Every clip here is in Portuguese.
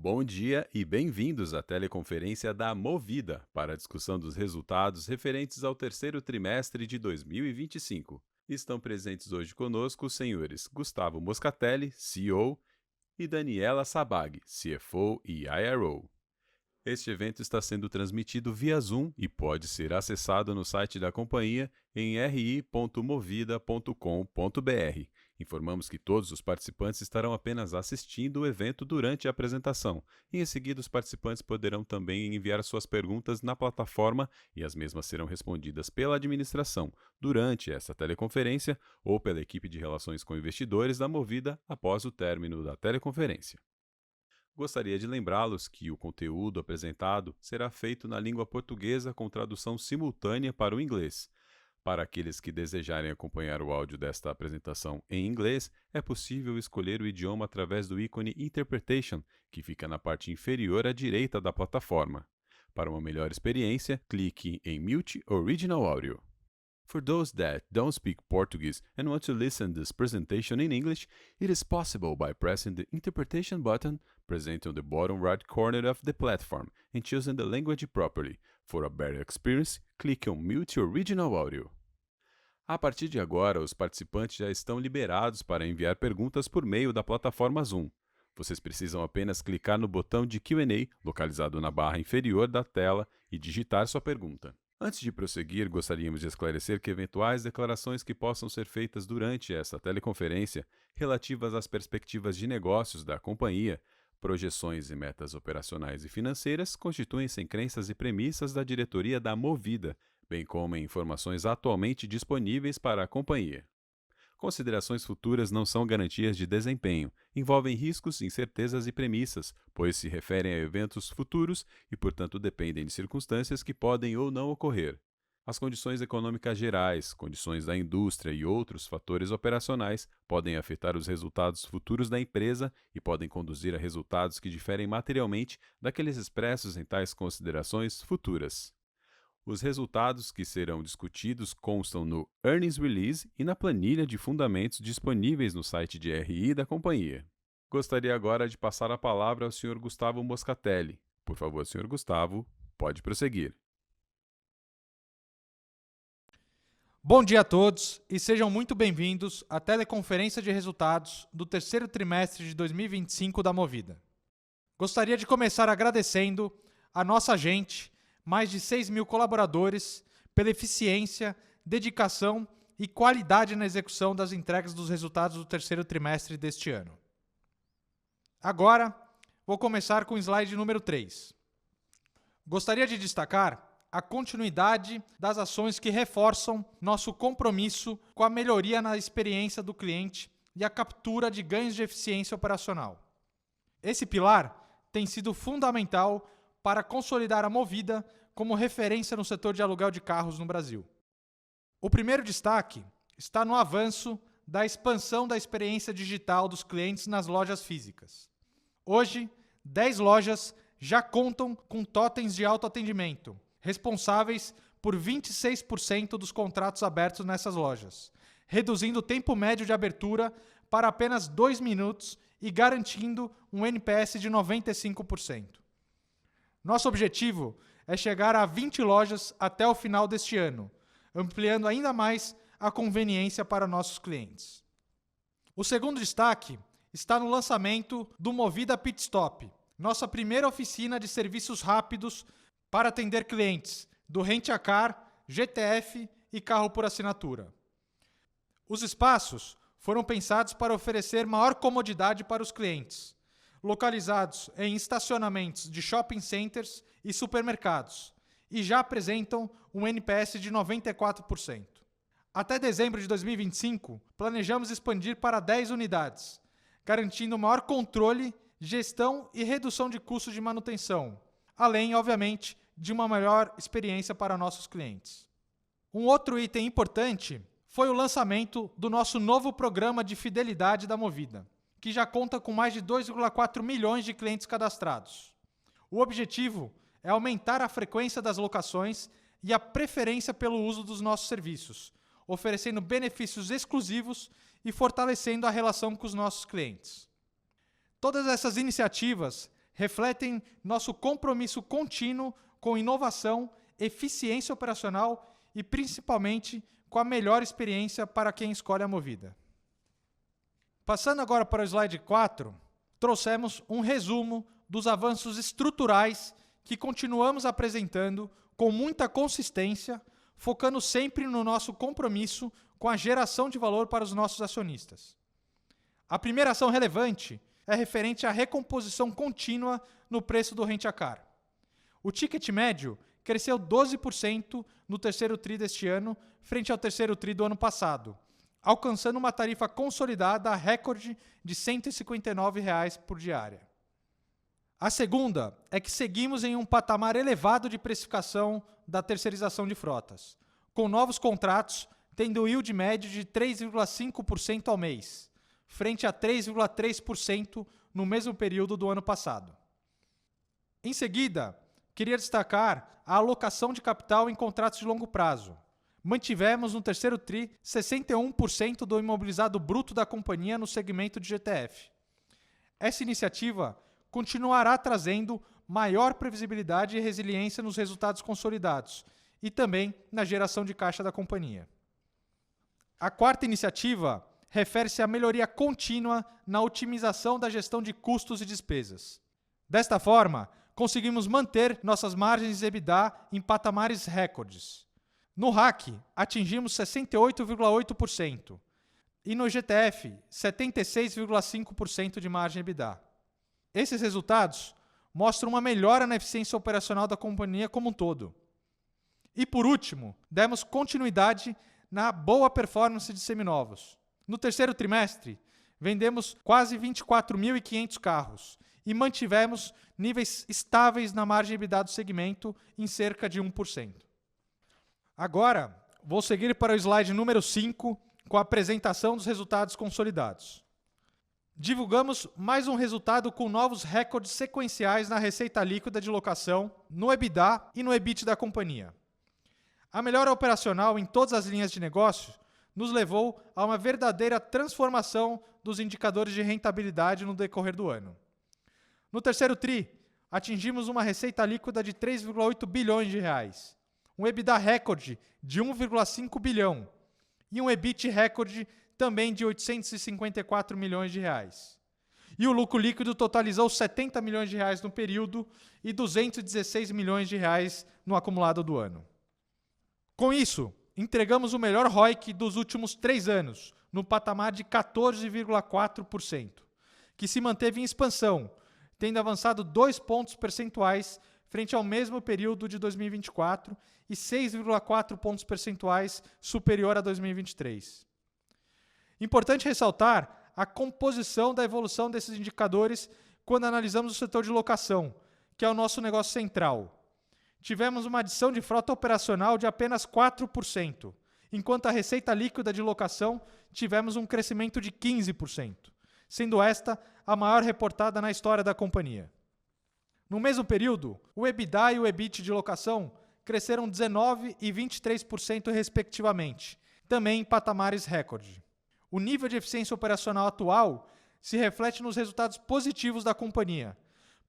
Bom dia e bem-vindos à teleconferência da Movida para a discussão dos resultados referentes ao terceiro trimestre de 2025. Estão presentes hoje conosco os senhores Gustavo Moscatelli, CEO, e Daniela Sabag, CFO e IRO. Este evento está sendo transmitido via Zoom e pode ser acessado no site da companhia em ri.movida.com.br. Informamos que todos os participantes estarão apenas assistindo o evento durante a apresentação e em seguida os participantes poderão também enviar suas perguntas na plataforma e as mesmas serão respondidas pela administração durante esta teleconferência ou pela equipe de relações com investidores da Movida após o término da teleconferência. Gostaria de lembrá-los que o conteúdo apresentado será feito na língua portuguesa com tradução simultânea para o inglês. Para aqueles que desejarem acompanhar o áudio desta apresentação em inglês, é possível escolher o idioma através do ícone Interpretation, que fica na parte inferior à direita da plataforma. Para uma melhor experiência, clique em Mute Original Audio. For those that don't speak Portuguese and want to listen to this presentation in English, it is possible by pressing the Interpretation button present on the bottom right corner of the platform and choosing the language properly. For a better experience, click on Mute Original Audio. A partir de agora, os participantes já estão liberados para enviar perguntas por meio da plataforma Zoom. Vocês precisam apenas clicar no botão de Q&A, localizado na barra inferior da tela, e digitar sua pergunta. Antes de prosseguir, gostaríamos de esclarecer que eventuais declarações que possam ser feitas durante esta teleconferência, relativas às perspectivas de negócios da companhia, projeções e metas operacionais e financeiras, constituem-se em crenças e premissas da diretoria da Movida, bem como em informações atualmente disponíveis para a companhia. Considerações futuras não são garantias de desempenho, envolvem riscos, incertezas e premissas, pois se referem a eventos futuros e, portanto, dependem de circunstâncias que podem ou não ocorrer. As condições econômicas gerais, condições da indústria e outros fatores operacionais podem afetar os resultados futuros da empresa e podem conduzir a resultados que diferem materialmente daqueles expressos em tais considerações futuras. Os resultados que serão discutidos constam no Earnings Release e na planilha de fundamentos disponíveis no site de RI da companhia. Gostaria agora de passar a palavra ao Sr. Gustavo Moscatelli. Por favor, Sr. Gustavo, pode prosseguir. Bom dia a todos e sejam muito bem-vindos à teleconferência de resultados do terceiro trimestre de 2025 da Movida. Gostaria de começar agradecendo a nossa gente, mais de 6.000 colaboradores, pela eficiência, dedicação e qualidade na execução das entregas dos resultados do terceiro trimestre deste ano. Agora, vou começar com o slide número 3. Gostaria de destacar a continuidade das ações que reforçam nosso compromisso com a melhoria na experiência do cliente e a captura de ganhos de eficiência operacional. Esse pilar tem sido fundamental para consolidar a Movida como referência no setor de aluguel de carros no Brasil. O primeiro destaque está no avanço da expansão da experiência digital dos clientes nas lojas físicas. Hoje, 10 lojas já contam com totens de autoatendimento, responsáveis por 26% dos contratos abertos nessas lojas, reduzindo o tempo médio de abertura para apenas 2 minutos e garantindo um NPS de 95%. Nosso objetivo é chegar a 20 lojas até o final deste ano, ampliando ainda mais a conveniência para nossos clientes. O segundo destaque está no lançamento do Movida Pit Stop, nossa primeira oficina de serviços rápidos para atender clientes do Rent-A-Car, GTF e carro por assinatura. Os espaços foram pensados para oferecer maior comodidade para os clientes, localizados em estacionamentos de shopping centers e supermercados, e já apresentam um NPS de 94%. Até dezembro de 2025, planejamos expandir para 10 unidades, garantindo maior controle, gestão e redução de custos de manutenção, além, obviamente, de uma melhor experiência para nossos clientes. Um outro item importante foi o lançamento do nosso novo programa de fidelidade da Movida, que já conta com mais de 2,4 milhões de clientes cadastrados. O objetivo é aumentar a frequência das locações e a preferência pelo uso dos nossos serviços, oferecendo benefícios exclusivos e fortalecendo a relação com os nossos clientes. Todas essas iniciativas refletem nosso compromisso contínuo com inovação, eficiência operacional e, principalmente, com a melhor experiência para quem escolhe a Movida. Passando agora para o slide 4, trouxemos um resumo dos avanços estruturais que continuamos apresentando com muita consistência, focando sempre no nosso compromisso com a geração de valor para os nossos acionistas. A primeira ação relevante é referente à recomposição contínua no preço do Rent-A-Car. O ticket médio cresceu 12% no terceiro TRI deste ano, frente ao terceiro TRI do ano passado, alcançando uma tarifa consolidada recorde de R$ 159 por diária. A segunda é que seguimos em um patamar elevado de precificação da terceirização de frotas, com novos contratos tendo yield médio de 3,5% ao mês, frente a 3,3% no mesmo período do ano passado. Em seguida, queria destacar a alocação de capital em contratos de longo prazo. Mantivemos no terceiro TRI 61% do imobilizado bruto da companhia no segmento de GTF. Essa iniciativa continuará trazendo maior previsibilidade e resiliência nos resultados consolidados e também na geração de caixa da companhia. A quarta iniciativa refere-se à melhoria contínua na otimização da gestão de custos e despesas. Desta forma, conseguimos manter nossas margens de EBITDA em patamares recordes. No RAC, atingimos 68,8% e no GTF, 76,5% de margem EBITDA. Esses resultados mostram uma melhora na eficiência operacional da companhia como um todo. E por último, demos continuidade na boa performance de seminovos. No terceiro trimestre, vendemos quase 24.500 carros e mantivemos níveis estáveis na margem EBITDA do segmento em cerca de 1%. Agora, vou seguir para o slide número 5 com a apresentação dos resultados consolidados. Divulgamos mais um resultado com novos recordes sequenciais na receita líquida de locação, no EBITDA e no EBIT da companhia. A melhora operacional em todas as linhas de negócio nos levou a uma verdadeira transformação dos indicadores de rentabilidade no decorrer do ano. No terceiro TRI, atingimos uma receita líquida de 3,8 bilhões de reais, um EBITDA recorde de 1,5 bilhão e um EBIT recorde também de 854 milhões de reais. E o lucro líquido totalizou 70 milhões de reais no período e 216 milhões de reais no acumulado do ano. Com isso, entregamos o melhor ROIC dos últimos 3 anos, no patamar de 14,4%, que se manteve em expansão, tendo avançado 2 pontos percentuais frente ao mesmo período de 2024 e 6,4 pontos percentuais superior a 2023. Importante ressaltar a composição da evolução desses indicadores quando analisamos o setor de locação, que é o nosso negócio central. Tivemos uma adição de frota operacional de apenas 4%, enquanto a receita líquida de locação tivemos um crescimento de 15%, sendo esta a maior reportada na história da companhia. No mesmo período, o EBITDA e o EBIT de locação cresceram 19% e 23% respectivamente, também em patamares recorde. O nível de eficiência operacional atual se reflete nos resultados positivos da companhia,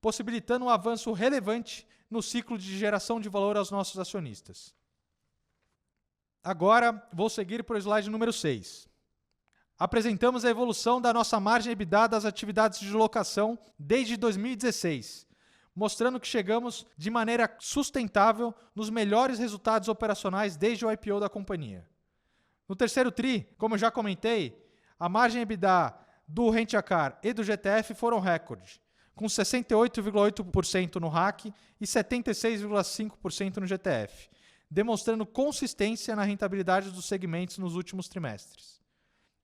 possibilitando um avanço relevante no ciclo de geração de valor aos nossos acionistas. Agora, vou seguir para o slide número 6. Apresentamos a evolução da nossa margem EBITDA das atividades de locação desde 2016, mostrando que chegamos de maneira sustentável nos melhores resultados operacionais desde o IPO da companhia. No terceiro TRI, como eu já comentei, a margem EBITDA do Rent-A-Car e do GTF foram recorde, com 68,8% no RAC e 76,5% no GTF, demonstrando consistência na rentabilidade dos segmentos nos últimos trimestres.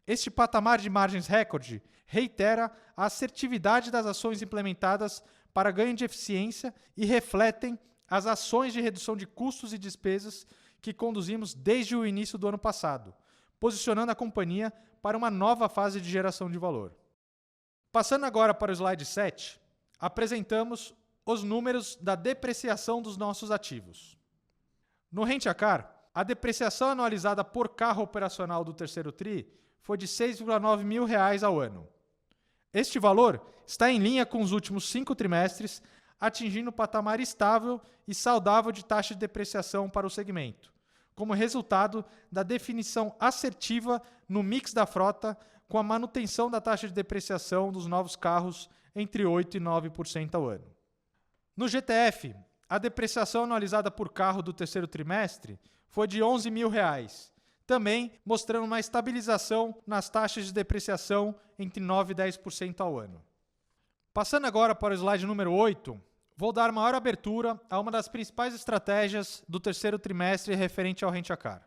Este patamar de margens recorde reitera a assertividade das ações implementadas para ganho de eficiência e refletem as ações de redução de custos e despesas que conduzimos desde o início do ano passado, posicionando a companhia para uma nova fase de geração de valor. Passando agora para o slide 7, apresentamos os números da depreciação dos nossos ativos. No Rent-A-Car, a depreciação anualizada por carro operacional do terceiro TRI foi de R$ 6,9 mil ao ano. Este valor está em linha com os últimos 5 trimestres, atingindo um patamar estável e saudável de taxa de depreciação para o segmento, como resultado da definição assertiva no mix da frota, com a manutenção da taxa de depreciação dos novos carros entre 8% e 9% ao ano. No GTF, a depreciação anualizada por carro do terceiro trimestre foi de R$ 11.000, também mostrando uma estabilização nas taxas de depreciação entre 9% e 10% ao ano. Passando agora para o slide número 8, vou dar maior abertura a uma das principais estratégias do terceiro trimestre referente ao Rent-A-Car.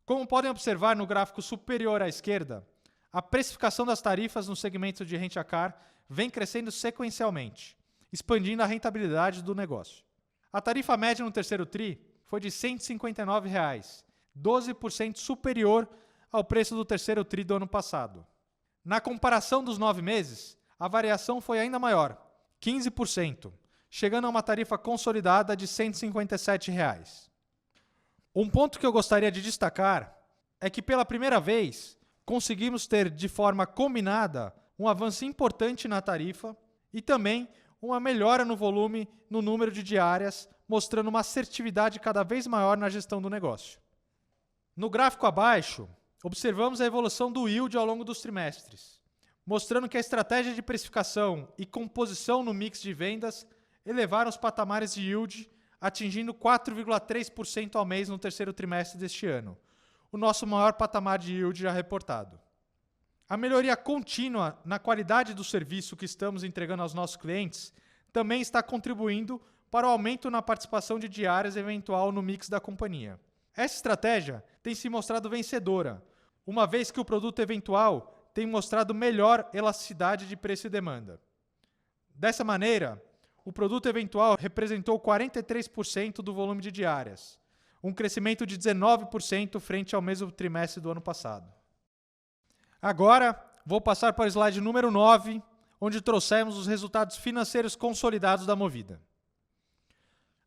Como podem observar no gráfico superior à esquerda, a precificação das tarifas no segmento de Rent-A-Car vem crescendo sequencialmente, expandindo a rentabilidade do negócio. A tarifa média no terceiro TRI foi de R$ 159, 12% superior ao preço do terceiro TRI do ano passado. Na comparação dos 9 meses, a variação foi ainda maior, 15%, chegando a uma tarifa consolidada de R$ 157. Um ponto que eu gostaria de destacar é que, pela primeira vez, conseguimos ter de forma combinada um avanço importante na tarifa e também uma melhora no volume no número de diárias, mostrando uma assertividade cada vez maior na gestão do negócio. No gráfico abaixo, observamos a evolução do yield ao longo dos trimestres, mostrando que a estratégia de precificação e composição no mix de vendas elevaram os patamares de yield, atingindo 4,3% ao mês no terceiro trimestre deste ano, o nosso maior patamar de yield já reportado. A melhoria contínua na qualidade do serviço que estamos entregando aos nossos clientes também está contribuindo para o aumento na participação de diárias eventual no mix da companhia. Essa estratégia tem se mostrado vencedora, uma vez que o produto eventual tem mostrado melhor elasticidade de preço e demanda. Dessa maneira, o produto eventual representou 43% do volume de diárias, um crescimento de 19% frente ao mesmo trimestre do ano passado. Agora, vou passar para o slide número 9, onde trouxemos os resultados financeiros consolidados da Movida.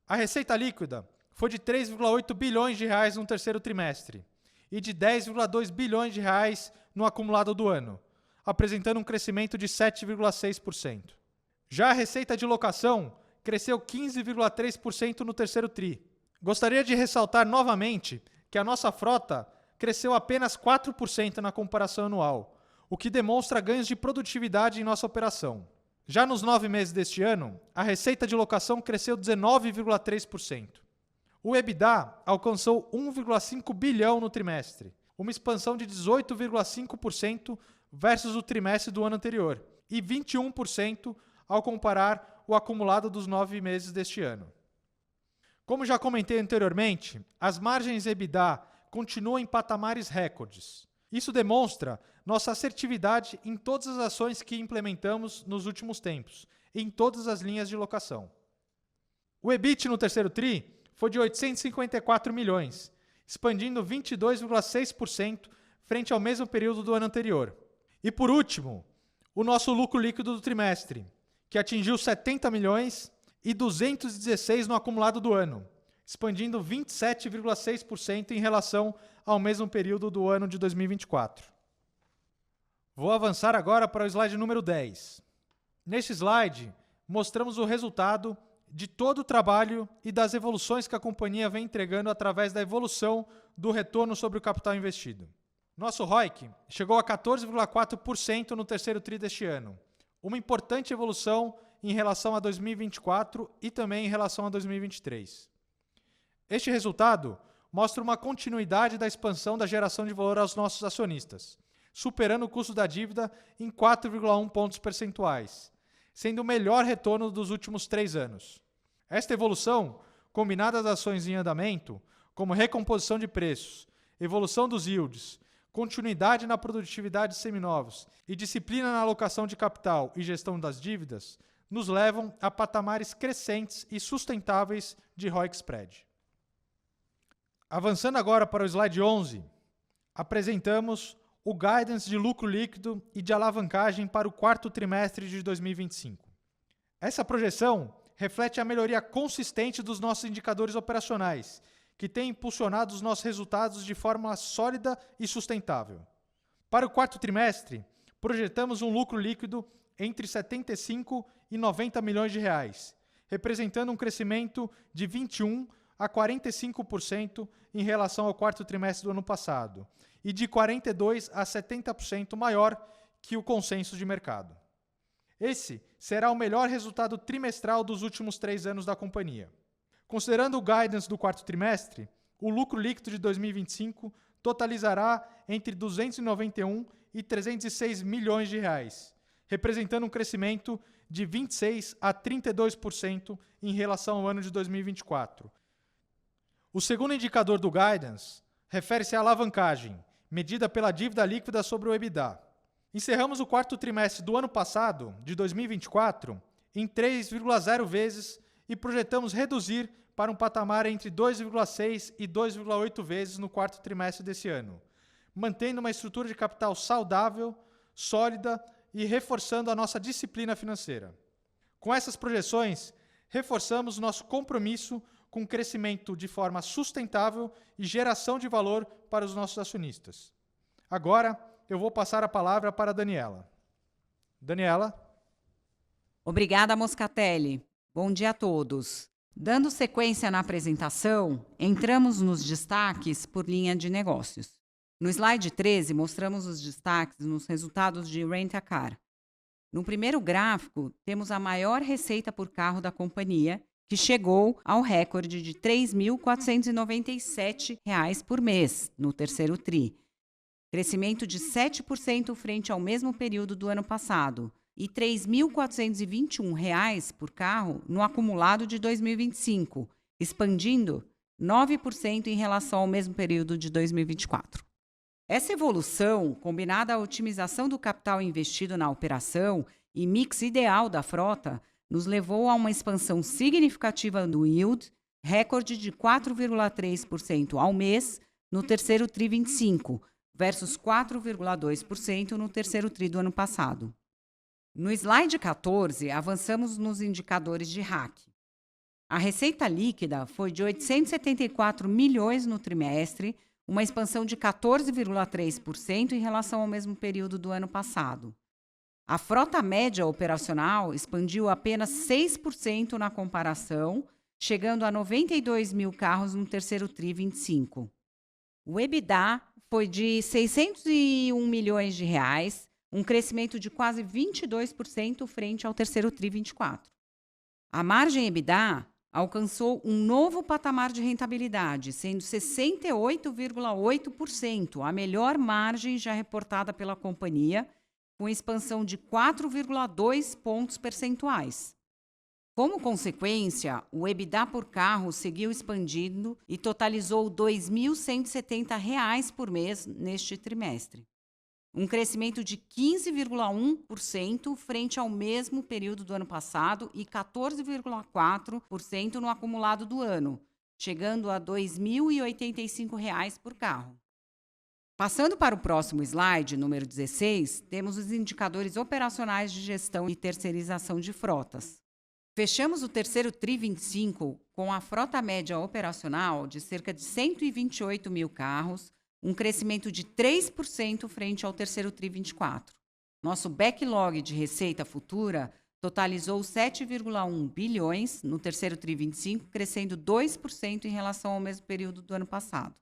A receita líquida foi de R$ 3,8 bilhões no terceiro trimestre e de R$ 10,2 bilhões no acumulado do ano, apresentando um crescimento de 7,6%. Já a receita de locação cresceu 15,3% no terceiro TRI. Gostaria de ressaltar novamente que a nossa frota cresceu apenas 4% na comparação anual, o que demonstra ganhos de produtividade em nossa operação. Já nos 9 meses deste ano, a receita de locação cresceu 19,3%. O EBITDA alcançou 1,5 bilhão no trimestre, uma expansão de 18,5% versus o trimestre do ano anterior e 21% ao comparar o acumulado dos 9 meses deste ano. Como já comentei anteriormente, as margens EBITDA continuam em patamares recordes. Isso demonstra nossa assertividade em todas as ações que implementamos nos últimos tempos, em todas as linhas de locação. O EBIT no terceiro TRI foi de 854 milhões, expandindo 22,6% frente ao mesmo período do ano anterior. E por último, o nosso lucro líquido do trimestre, que atingiu 70 milhões e 216 no acumulado do ano, expandindo 27,6% em relação ao mesmo período do ano de 2024. Vou avançar agora para o slide número 10. Neste slide, mostramos o resultado de todo o trabalho e das evoluções que a companhia vem entregando através da evolução do retorno sobre o capital investido. Nosso ROIC chegou a 14,4% no terceiro TRI deste ano, uma importante evolução em relação a 2024 e também em relação a 2023. Este resultado mostra uma continuidade da expansão da geração de valor aos nossos acionistas, superando o custo da dívida em 4,1 pontos percentuais, sendo o melhor retorno dos últimos 3 anos. Esta evolução, combinada às ações em andamento, como recomposição de preços, evolução dos yields, continuidade na produtividade de seminovos e disciplina na alocação de capital e gestão das dívidas, nos levam a patamares crescentes e sustentáveis de ROIC spread. Avançando agora para o slide 11, apresentamos o guidance de lucro líquido e de alavancagem para o quarto trimestre de 2025. Essa projeção reflete a melhoria consistente dos nossos indicadores operacionais, que tem impulsionado os nossos resultados de forma sólida e sustentável. Para o quarto trimestre, projetamos um lucro líquido entre 75 e 90 milhões de reais, representando um crescimento de 21% a 45% em relação ao quarto trimestre do ano passado e de 42% a 70% maior que o consenso de mercado. Esse será o melhor resultado trimestral dos últimos 3 anos da companhia. Considerando o guidance do quarto trimestre, o lucro líquido de 2025 totalizará entre 291 e 306 milhões de reais, representando um crescimento de 26% a 32% em relação ao ano de 2024. O segundo indicador do guidance refere-se à alavancagem, medida pela dívida líquida sobre o EBITDA. Encerramos o quarto trimestre do ano passado, de 2024, em 3,0 vezes e projetamos reduzir para um patamar entre 2,6 e 2,8 vezes no quarto trimestre desse ano, mantendo uma estrutura de capital saudável, sólida e reforçando a nossa disciplina financeira. Com essas projeções, reforçamos nosso compromisso com crescimento de forma sustentável e geração de valor para os nossos acionistas. Agora, eu vou passar a palavra para a Daniela. Daniela? Obrigada, Moscatelli. Bom dia a todos. Dando sequência na apresentação, entramos nos destaques por linha de negócios. No slide 13, mostramos os destaques nos resultados de Rent a Car. No primeiro gráfico, temos a maior receita por carro da companhia, que chegou ao recorde de R$ 3.497 por mês no terceiro TRI, crescimento de 7% frente ao mesmo período do ano passado, e R$ 3.421 por carro no acumulado de 2025, expandindo 9% em relação ao mesmo período de 2024. Essa evolução, combinada à otimização do capital investido na operação e mix ideal da frota, nos levou a uma expansão significativa do yield, recorde de 4,3% ao mês no terceiro TRI 25, versus 4,2% no terceiro TRI do ano passado. No slide 14, avançamos nos indicadores de RAC. A receita líquida foi de 874 milhões no trimestre, uma expansão de 14,3% em relação ao mesmo período do ano passado. A frota média operacional expandiu apenas 6% na comparação, chegando a 92 mil carros no terceiro TRI 25. O EBITDA foi de 601 milhões de reais, um crescimento de quase 22% frente ao terceiro TRI 24. A margem EBITDA alcançou um novo patamar de rentabilidade, sendo 68,8%, a melhor margem já reportada pela companhia, com expansão de 4,2 pontos percentuais. Como consequência, o EBITDA por carro seguiu expandindo e totalizou R$ 2.170 por mês neste trimestre. Um crescimento de 15,1% frente ao mesmo período do ano passado e 14,4% no acumulado do ano, chegando a R$ 2.085 por carro. Passando para o próximo slide, número 16, temos os indicadores operacionais de gestão e terceirização de frotas. Fechamos o terceiro TRI 25 com a frota média operacional de cerca de 128 mil carros, um crescimento de 3% frente ao terceiro TRI 24. Nosso backlog de receita futura totalizou 7,1 bilhões no terceiro TRI 25, crescendo 2% em relação ao mesmo período do ano passado.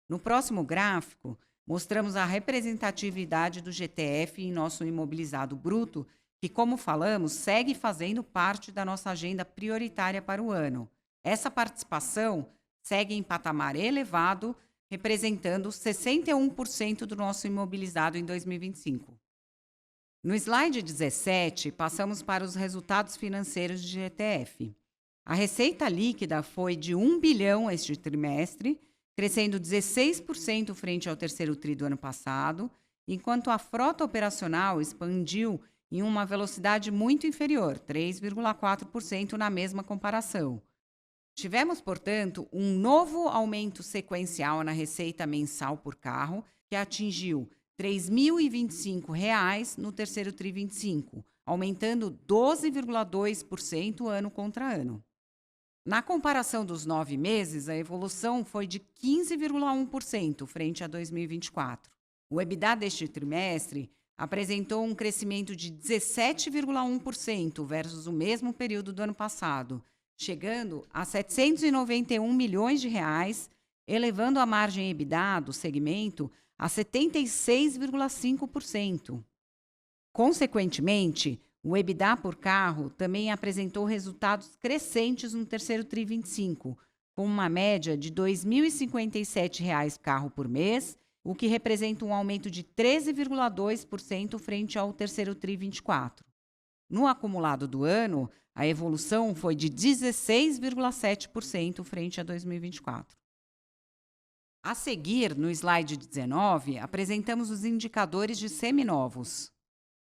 No próximo gráfico, mostramos a representatividade do GTF em nosso imobilizado bruto, que, como falamos, segue fazendo parte da nossa agenda prioritária para o ano. Essa participação segue em patamar elevado, representando 61% do nosso imobilizado em 2025. No slide 17, passamos para os resultados financeiros de GTF. A receita líquida foi de 1 bilhão este trimestre, crescendo 16% frente ao terceiro TRI do ano passado, enquanto a frota operacional expandiu em uma velocidade muito inferior, 3,4% na mesma comparação. Tivemos, portanto, um novo aumento sequencial na receita mensal por carro, que atingiu R$ 3.025 no terceiro TRI 25, aumentando 12,2% ano contra ano. Na comparação dos 9 meses, a evolução foi de 15,1% frente a 2024. O EBITDA deste trimestre apresentou um crescimento de 17,1% versus o mesmo período do ano passado, chegando a R$ 791 milhões, elevando a margem EBITDA do segmento a 76,5%. Consequentemente, o EBITDA por carro também apresentou resultados crescentes no terceiro TRI 25, com uma média de R$ 2.057 carro por mês, o que representa um aumento de 13,2% frente ao terceiro TRI 24. No acumulado do ano, a evolução foi de 16,7% frente a 2024. A seguir, no slide 19, apresentamos os indicadores de seminovos.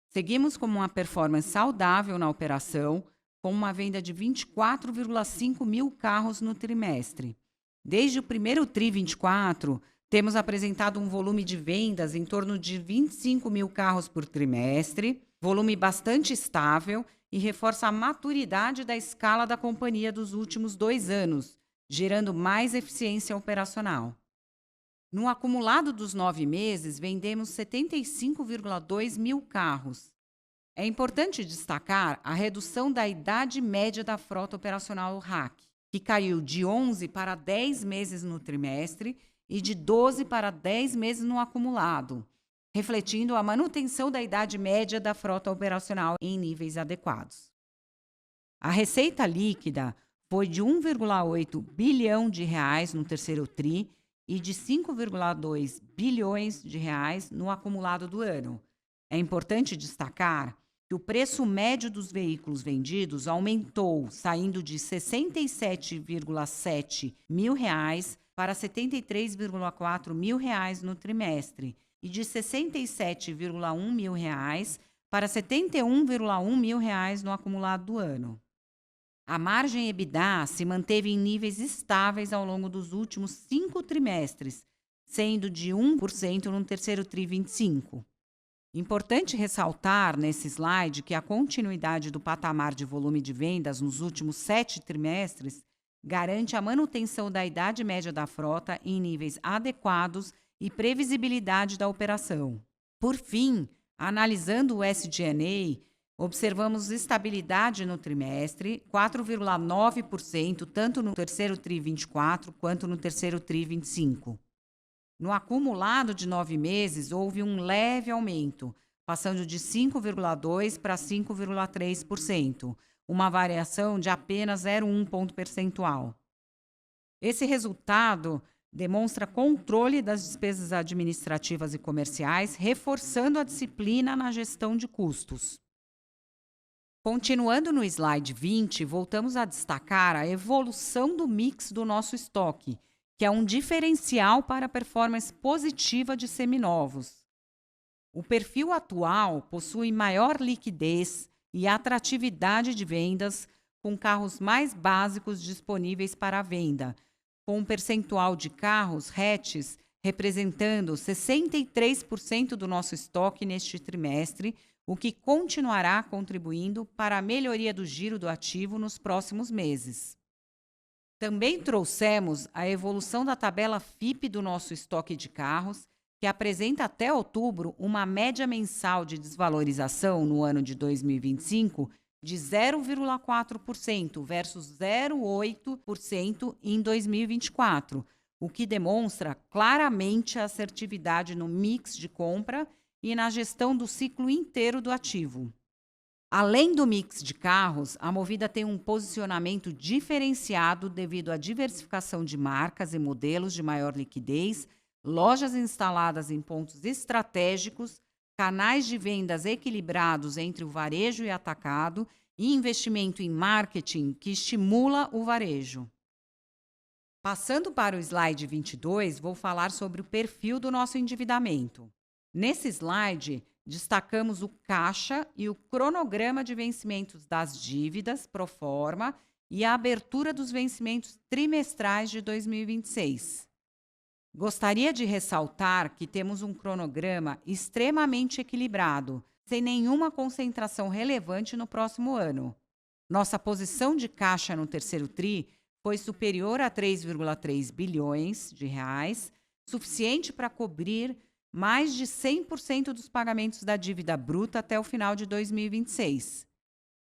Seguimos com uma performance saudável na operação, com uma venda de 24,5 mil carros no trimestre. Desde o primeiro TRI 24, temos apresentado um volume de vendas em torno de 25 mil carros por trimestre, volume bastante estável e reforça a maturidade da escala da companhia dos últimos 2 anos, gerando mais eficiência operacional. No acumulado dos 9 meses, vendemos 75,2 mil carros. É importante destacar a redução da idade média da frota operacional RAC, que caiu de 11 para 10 meses no trimestre e de 12 para 10 meses no acumulado, refletindo a manutenção da idade média da frota operacional em níveis adequados. A receita líquida foi de 1,8 bilhão de reais no terceiro TRI e de 5,2 bilhões de reais no acumulado do ano. É importante destacar que o preço médio dos veículos vendidos aumentou, saindo de R$ 67,7 mil para R$ 73,4 mil no trimestre e de R$ 67,1 mil para R$ 71,1 mil no acumulado do ano. A margem EBITDA se manteve em níveis estáveis ao longo dos últimos 5 trimestres, sendo de 1% no terceiro TRI 25. Importante ressaltar nesse slide que a continuidade do patamar de volume de vendas nos últimos 7 trimestres garante a manutenção da idade média da frota em níveis adequados e previsibilidade da operação. Por fim, analisando o SG&A, observamos estabilidade no trimestre, 4,9%, tanto no terceiro TRI 24 quanto no terceiro TRI 25. No acumulado de 9 meses, houve um leve aumento, passando de 5,2% para 5,3%, uma variação de apenas 0,1 ponto percentual. Esse resultado demonstra controle das despesas administrativas e comerciais, reforçando a disciplina na gestão de custos. Continuando no slide 20, voltamos a destacar a evolução do mix do nosso estoque, que é um diferencial para a performance positiva de seminovos. O perfil atual possui maior liquidez e atratividade de vendas, com carros mais básicos disponíveis para a venda, com um percentual de carros hatches representando 63% do nosso estoque neste trimestre, o que continuará contribuindo para a melhoria do giro do ativo nos próximos meses. Também trouxemos a evolução da tabela FIPE do nosso estoque de carros, que apresenta até outubro uma média mensal de desvalorização no ano de 2025 de 0,4% versus 0,8% em 2024, o que demonstra claramente a assertividade no mix de compra e na gestão do ciclo inteiro do ativo. Além do mix de carros, a Movida tem um posicionamento diferenciado devido à diversificação de marcas e modelos de maior liquidez, lojas instaladas em pontos estratégicos, canais de vendas equilibrados entre o varejo e atacado e investimento em marketing que estimula o varejo. Passando para o slide 22, vou falar sobre o perfil do nosso endividamento. Nesse slide, destacamos o caixa e o cronograma de vencimentos das dívidas pro forma e a abertura dos vencimentos trimestrais de 2026. Gostaria de ressaltar que temos um cronograma extremamente equilibrado, sem nenhuma concentração relevante no próximo ano. Nossa posição de caixa no terceiro TRI foi superior a 3,3 bilhões de reais, suficiente para cobrir mais de 100% dos pagamentos da dívida bruta até o final de 2026.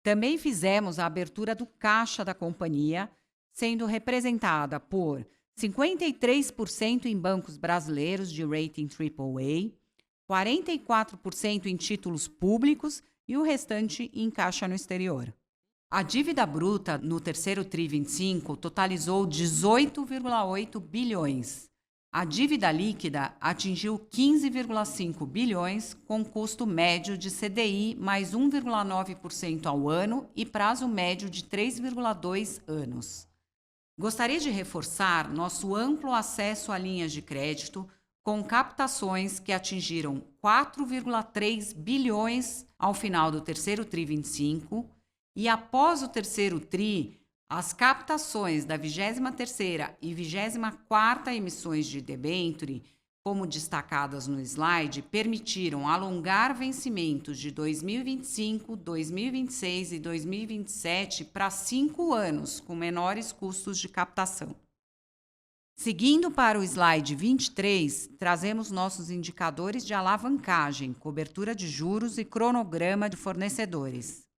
Também fizemos a abertura do caixa da companhia, sendo representada por 53% em bancos brasileiros de rating AAA, 44% em títulos públicos e o restante em caixa no exterior. A dívida bruta no terceiro TRI 25 totalizou 18,8 bilhões. A dívida líquida atingiu 15,5 bilhões, com custo médio de CDI mais 1,9% ao ano e prazo médio de 3,2 anos. Gostaria de reforçar nosso amplo acesso a linhas de crédito, com captações que atingiram 4,3 bilhões ao final do terceiro TRI 25, e após o terceiro TRI, as captações da 23ª e 24ª emissões de debênture, como destacadas no slide, permitiram alongar vencimentos de 2025, 2026 e 2027 para 5 anos, com menores custos de captação. Seguindo para o slide 23, trazemos nossos indicadores de alavancagem, cobertura de juros e cronograma de fornecedores.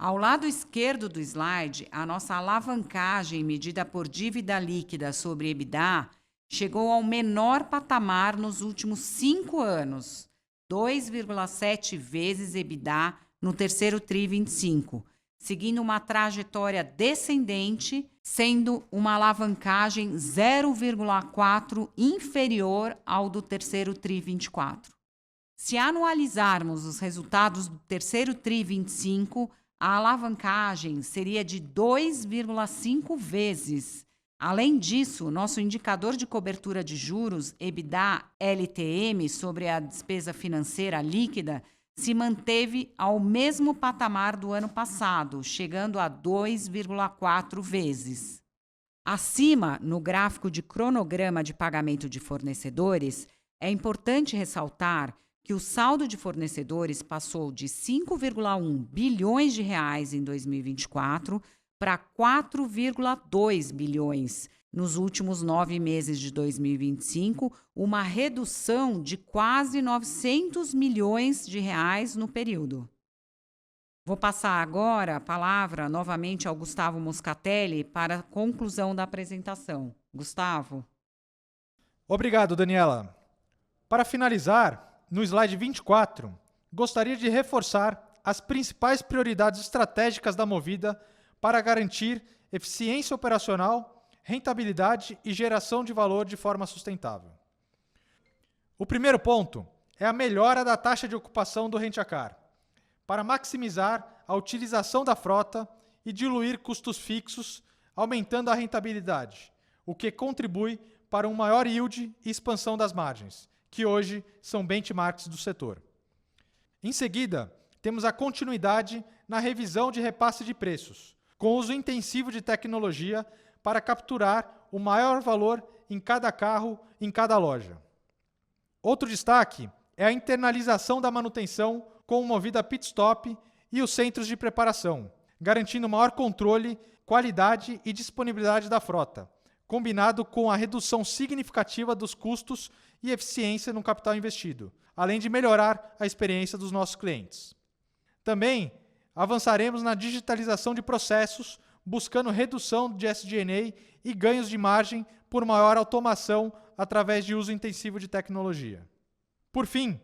Ao lado esquerdo do slide, a nossa alavancagem medida por dívida líquida sobre EBITDA chegou ao menor patamar nos últimos 5 anos, 2,7 vezes EBITDA no terceiro TRI 25, seguindo uma trajetória descendente, sendo uma alavancagem 0,4 inferior ao do terceiro TRI 24. Se anualizarmos os resultados do terceiro TRI 25, a alavancagem seria de 2,5 vezes. Além disso, nosso indicador de cobertura de juros, EBITDA LTM, sobre a despesa financeira líquida, se manteve ao mesmo patamar do ano passado, chegando a 2,4 vezes. Acima, no gráfico de cronograma de pagamento de fornecedores, é importante ressaltar que o saldo de fornecedores passou de 5,1 bilhões de reais em 2024 para 4,2 bilhões nos últimos 9 meses de 2025, uma redução de quase 900 milhões de reais no período. Vou passar agora a palavra novamente ao Gustavo Moscatelli para a conclusão da apresentação. Gustavo. Obrigado, Daniela. Para finalizar, no slide 24, gostaria de reforçar as principais prioridades estratégicas da Movida para garantir eficiência operacional, rentabilidade e geração de valor de forma sustentável. O primeiro ponto é a melhora da taxa de ocupação do Rent-A-Car, para maximizar a utilização da frota e diluir custos fixos, aumentando a rentabilidade, o que contribui para um maior yield e expansão das margens, que hoje são benchmarks do setor. Em seguida, temos a continuidade na revisão de repasse de preços, com uso intensivo de tecnologia para capturar o maior valor em cada carro, em cada loja. Outro destaque é a internalização da manutenção com o Movida Pit Stop e os centros de preparação, garantindo maior controle, qualidade e disponibilidade da frota, combinado com a redução significativa dos custos e eficiência no capital investido, além de melhorar a experiência dos nossos clientes. Também avançaremos na digitalização de processos, buscando redução de SG&A e ganhos de margem por maior automação através de uso intensivo de tecnologia. Por fim,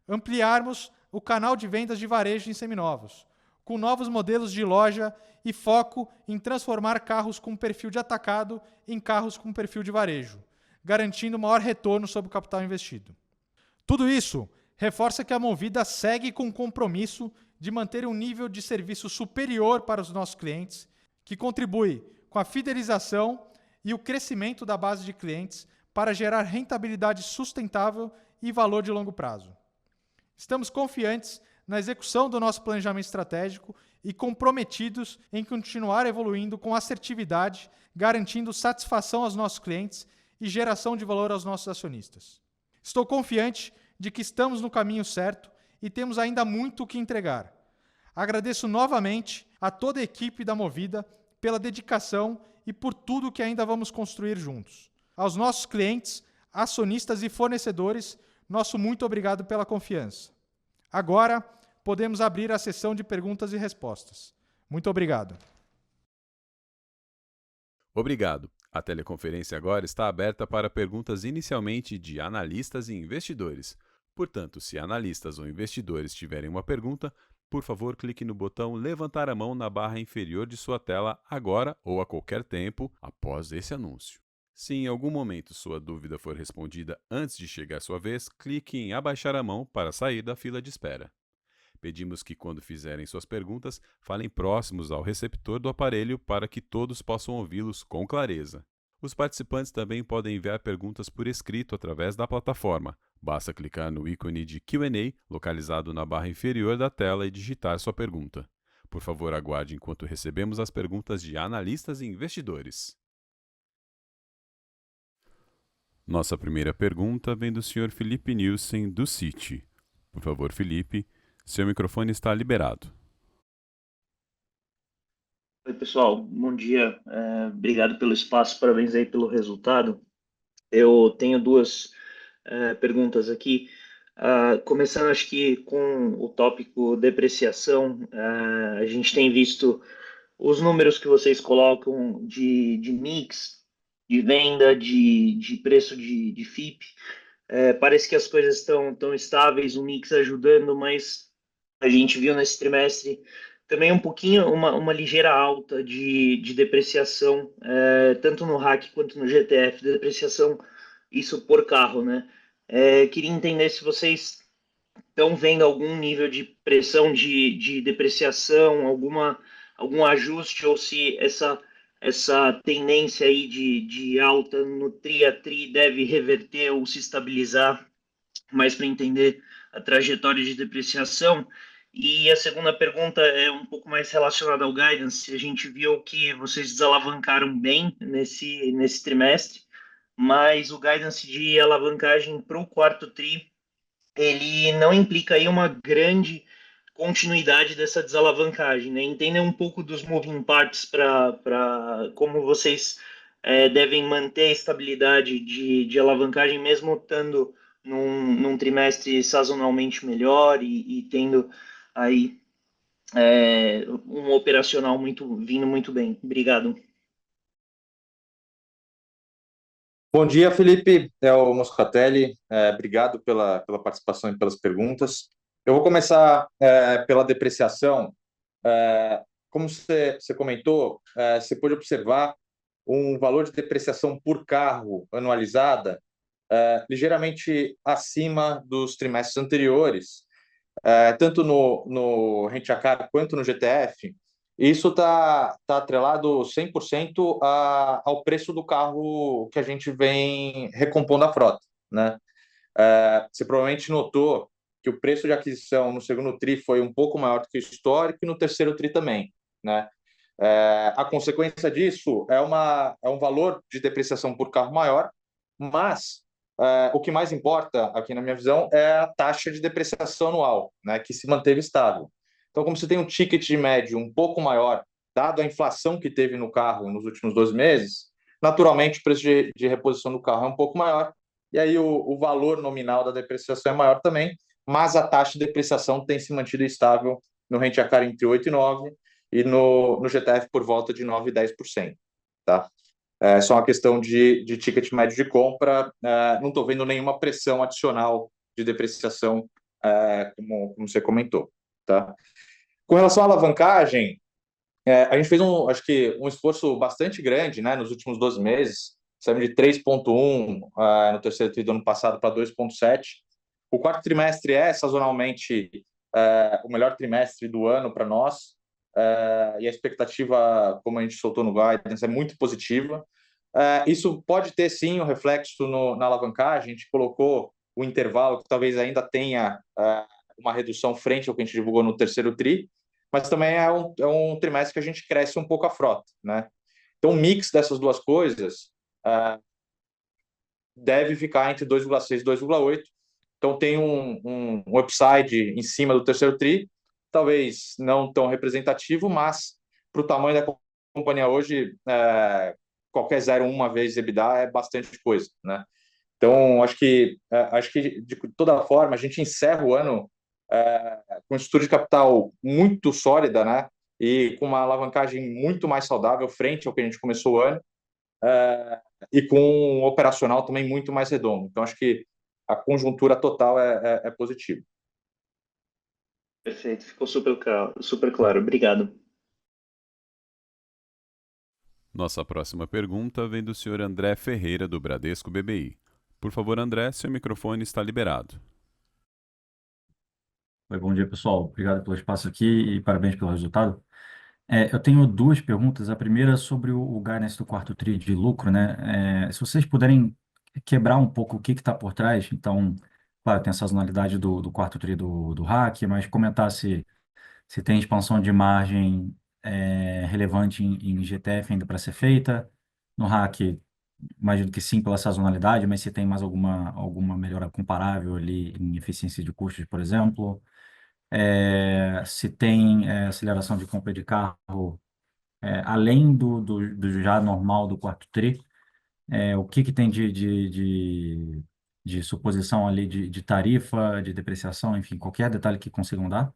ampliarmos o canal de vendas de varejo em seminovos, com novos modelos de loja e foco em transformar carros com perfil de atacado em carros com perfil de varejo, garantindo maior retorno sobre o capital investido. Tudo isso reforça que a Movida segue com o compromisso de manter um nível de serviço superior para os nossos clientes, que contribui com a fidelização e o crescimento da base de clientes para gerar rentabilidade sustentável e valor de longo prazo. Estamos confiantes na execução do nosso planejamento estratégico e comprometidos em continuar evoluindo com assertividade, garantindo satisfação aos nossos clientes e geração de valor aos nossos acionistas. Estou confiante de que estamos no caminho certo e temos ainda muito o que entregar. Agradeço novamente a toda a equipe da Movida pela dedicação e por tudo que ainda vamos construir juntos. Aos nossos clientes, acionistas e fornecedores, nosso muito obrigado pela confiança. Agora, podemos abrir a sessão de perguntas e respostas. Muito obrigado. Obrigado. A teleconferência agora está aberta para perguntas inicialmente de analistas e investidores. Portanto, se analistas ou investidores tiverem uma pergunta, por favor, clique no botão levantar a mão na barra inferior de sua tela agora ou a qualquer tempo após esse anúncio. Se em algum momento sua dúvida for respondida antes de chegar sua vez, clique em abaixar a mão para sair da fila de espera. Pedimos que, quando fizerem suas perguntas, falem próximos ao receptor do aparelho para que todos possam ouvi-los com clareza. Os participantes também podem enviar perguntas por escrito através da plataforma. Basta clicar no ícone de Q&A localizado na barra inferior da tela e digitar sua pergunta. Por favor, aguarde enquanto recebemos as perguntas de analistas e investidores. Nossa primeira pergunta vem do Sr. Felipe Nielsen, do Citi. Por favor, Felipe, seu microfone está liberado. Oi, pessoal. Bom dia. Obrigado pelo espaço, parabéns aí pelo resultado. Eu tenho duas perguntas aqui. Começando, acho que com o tópico depreciação, a gente tem visto os números que vocês colocam de mix, de venda, de preço de FIP. Parece que as coisas estão estáveis, o mix ajudando, mas a gente viu nesse trimestre também um pouquinho, uma ligeira alta de depreciação, tanto no RAC quanto no GTF, depreciação, isso por carro, né? Queria entender se vocês estão vendo algum nível de pressão de depreciação, algum ajuste, ou se essa tendência aí de alta no TRI a TRI deve reverter ou se estabilizar, mais para entender a trajetória de depreciação. E a segunda pergunta é um pouco mais relacionada ao guidance. A gente viu que vocês desalavancaram bem nesse trimestre, mas o guidance de alavancagem para o quarto TRI, ele não implica aí uma grande continuidade dessa desalavancagem, né? Entender um pouco dos moving parts para como vocês devem manter a estabilidade de alavancagem, mesmo estando num trimestre sazonalmente melhor e tendo aí um operacional vindo muito bem. Obrigado. Bom dia, Felipe. É o Moscatelli. Obrigado pela participação e pelas perguntas. Eu vou começar pela depreciação. Como você comentou, você pode observar um valor de depreciação por carro anualizada ligeiramente acima dos trimestres anteriores, tanto no Rent a Car quanto no GTF. Isso está atrelado 100% ao preço do carro que a gente vem recompondo a frota, né? Você provavelmente notou que o preço de aquisição no segundo TRI foi um pouco maior do que o histórico e no terceiro TRI também, né? A consequência disso é um valor de depreciação por carro maior, mas o que mais importa, aqui na minha visão, é a taxa de depreciação anual, né, que se manteve estável. Então, como você tem um ticket de médio um pouco maior, dado a inflação que teve no carro nos últimos 12 meses, naturalmente o preço de reposição do carro é um pouco maior, e aí o valor nominal da depreciação é maior também, mas a taxa de depreciação tem se mantido estável no Rent a Car entre 8% e 9%, e no GTF por volta de 9% e 10%. Tá? É só uma questão de ticket médio de compra, não estou vendo nenhuma pressão adicional de depreciação, como você comentou. Tá? Com relação à alavancagem, a gente fez acho que um esforço bastante grande, né, nos últimos 12 meses, saímos de 3,1 no terceiro TRI do ano passado para 2,7. O quarto trimestre é sazonalmente o melhor trimestre do ano para nós, e a expectativa, como a gente soltou no guidance, é muito positiva. Isso pode ter, sim, um reflexo na alavancagem. A gente colocou o intervalo, que talvez ainda tenha uma redução frente ao que a gente divulgou no terceiro TRI, mas também é um trimestre que a gente cresce um pouco a frota, né? Então, o mix dessas duas coisas deve ficar entre 2,6 e 2,8. Então, tem um upside em cima do terceiro TRI, talvez não tão representativo, mas para o tamanho da companhia hoje, qualquer 0,1 vez EBITDA é bastante coisa, né? Então, acho que de toda forma, a gente encerra o ano com uma estrutura de capital muito sólida, né? E com uma alavancagem muito mais saudável frente ao que a gente começou o ano, e com um operacional também muito mais redondo. Então, acho que a conjuntura total é positiva. Perfeito, ficou super claro. Obrigado. Nossa próxima pergunta vem do senhor André Ferreira, do Bradesco BBI. Por favor, André, seu microfone está liberado. Oi, bom dia, pessoal. Obrigado pelo espaço aqui e parabéns pelo resultado. Eu tenho duas perguntas. A primeira é sobre o guidance do quarto tri de lucro, né? Se vocês puderem quebrar um pouco o que está por trás, então, claro, tem a sazonalidade do quarto tri do RAC, mas comentar se tem expansão de margem relevante em GTF ainda para ser feita. No RAC, imagino que sim, pela sazonalidade, mas se tem mais alguma melhora comparável ali em eficiência de custos, por exemplo. Se tem aceleração de compra de carro, além do já normal do quarto tri, o que tem de suposição ali de tarifa, de depreciação, enfim, qualquer detalhe que consigam dar.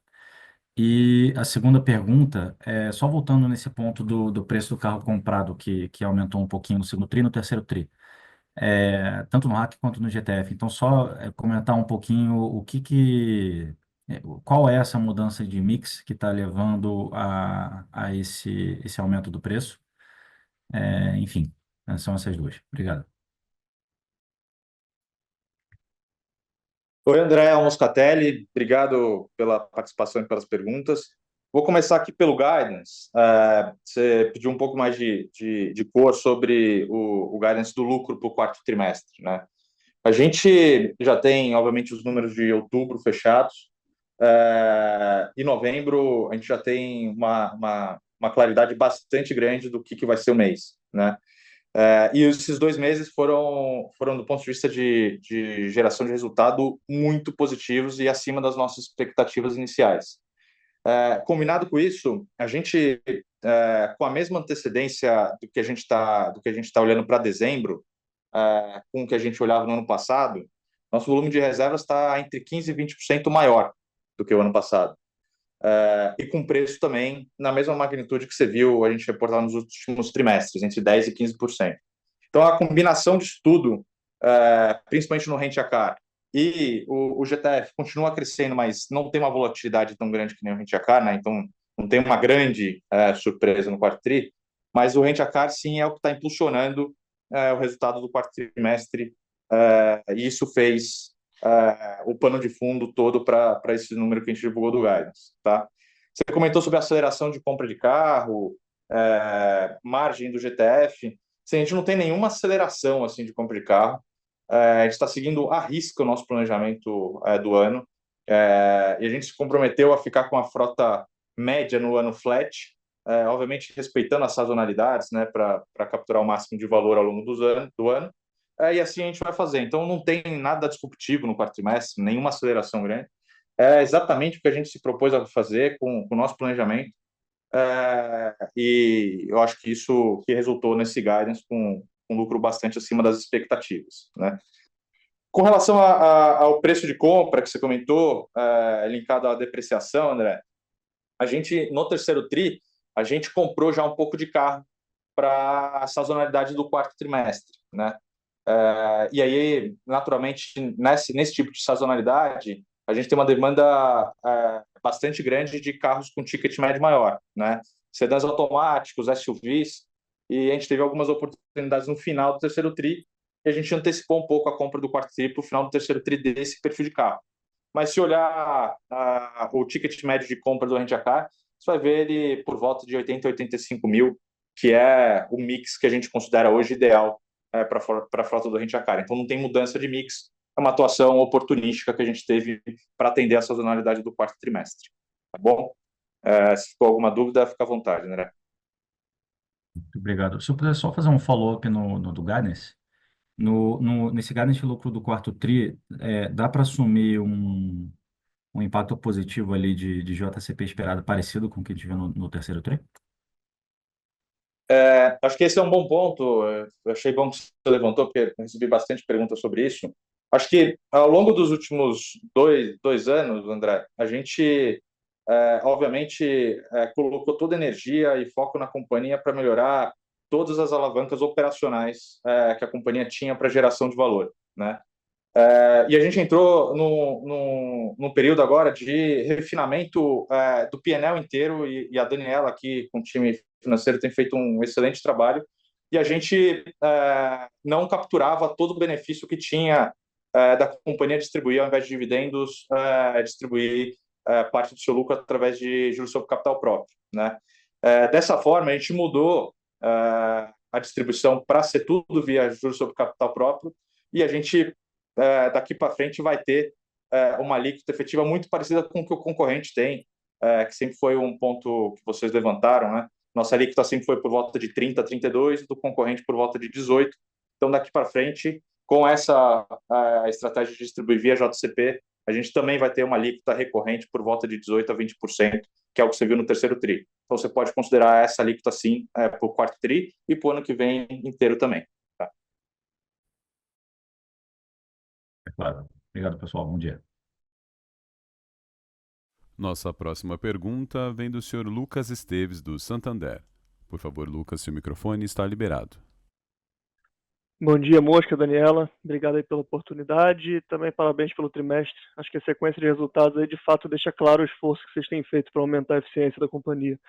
E a segunda pergunta, só voltando nesse ponto do preço do carro comprado, que aumentou um pouquinho no segundo tri e no terceiro tri, tanto no RAC quanto no GTF. Então, só comentar um pouquinho qual é essa mudança de mix que está levando a esse aumento do preço. Enfim, são essas duas. Obrigado. Oi, André Moscatelli, obrigado pela participação e pelas perguntas. Vou começar aqui pelo guidance. Você pediu um pouco mais de cor sobre o guidance do lucro para o quarto trimestre, né? A gente já tem, obviamente, os números de outubro fechados. Em novembro, a gente já tem uma claridade bastante grande do que vai ser o mês, né? E esses 2 meses foram do ponto de vista de geração de resultado, muito positivos e acima das nossas expectativas iniciais. Combinado com isso, a gente, com a mesma antecedência do que a gente está olhando para dezembro, com o que a gente olhava no ano passado, nosso volume de reservas está entre 15% e 20% maior do que o ano passado. E com preço também na mesma magnitude que você viu a gente reportar nos últimos trimestres, entre 10% e 15%. Então, a combinação disso tudo, principalmente no Rent a Car, e o GTF continua crescendo, mas não tem uma volatilidade tão grande que nem o Rent a Car, né? Então, não tem uma grande surpresa no quarto tri, mas o Rent a Car, sim, é o que está impulsionando o resultado do quarto trimestre, e isso fez o pano de fundo todo para esse número que a gente divulgou do guidance, tá? Você comentou sobre a aceleração de compra de carro, margem do GTF. Sim, a gente não tem nenhuma aceleração assim de compra de carro. A gente está seguindo à risca o nosso planejamento do ano, e a gente se comprometeu a ficar com a frota média no ano flat, obviamente respeitando as sazonalidades, né, para capturar o máximo de valor ao longo do ano. E assim a gente vai fazer. Então, não tem nada disruptivo no quarto trimestre, nenhuma aceleração grande. É exatamente o que a gente se propôs a fazer com o nosso planejamento. E eu acho que isso que resultou nesse guidance com um lucro bastante acima das expectativas, né? Com relação ao preço de compra que você comentou, linkado à depreciação, André, a gente, no terceiro tri, a gente comprou já um pouco de carro para a sazonalidade do quarto trimestre, né? E aí, naturalmente, nesse tipo de sazonalidade, a gente tem uma demanda bastante grande de carros com ticket médio maior, né? Sedãs automáticos, SUVs, e a gente teve algumas oportunidades no final do terceiro tri, e a gente antecipou um pouco a compra do quarto tri para o final do terceiro tri desse perfil de carro. Mas se olhar o ticket médio de compra do Rent a Car, você vai ver ele por volta de 80 a 85 mil, que é o mix que a gente considera hoje ideal para a frota do Rent a Car. Então, não tem mudança de mix, é uma atuação oportunística que a gente teve para atender a sazonalidade do quarto trimestre. Tá bom? Se ficou alguma dúvida, fica à vontade, André. Muito obrigado. Se eu puder só fazer um follow-up no do guidance, nesse guidance de lucro do quarto tri, dá para assumir um impacto positivo ali de JCP esperado parecido com o que a gente viu no terceiro tri? Acho que esse é um bom ponto. Eu achei bom que você levantou, porque eu recebi bastante perguntas sobre isso. Acho que ao longo dos últimos dois anos, André, a gente, obviamente, colocou toda a energia e foco na companhia para melhorar todas as alavancas operacionais que a companhia tinha para geração de valor, né? E a gente entrou num período agora de refinamento do P&L inteiro e a Daniela aqui com o time financeiro tem feito um excelente trabalho e a gente não capturava todo o benefício que tinha da companhia distribuir, ao invés de dividendos, distribuir parte do seu lucro através de juros sobre capital próprio, né? Dessa forma, a gente mudou a distribuição para ser tudo via juros sobre capital próprio e a gente daqui para frente vai ter uma alíquota efetiva muito parecida com o que o concorrente tem, que sempre foi um ponto que vocês levantaram, né? Nossa alíquota sempre foi por volta de 30, 32, do concorrente por volta de 18. Então, daqui para frente, com essa estratégia de distribuir via JCP, a gente também vai ter uma alíquota recorrente por volta de 18 a 20%, que é o que você viu no terceiro TRI. Então, você pode considerar essa alíquota, sim, para o quarto TRI e para o ano que vem inteiro também. Tá? É claro. Obrigado, pessoal. Bom dia. Nossa próxima pergunta vem do senhor Lucas Esteves, do Santander. Por favor, Lucas, seu microfone está liberado. Bom dia, Mosca, Daniela. Obrigado aí pela oportunidade e também parabéns pelo trimestre. Acho que a sequência de resultados aí de fato deixa claro o esforço que vocês têm feito para aumentar a eficiência da companhia.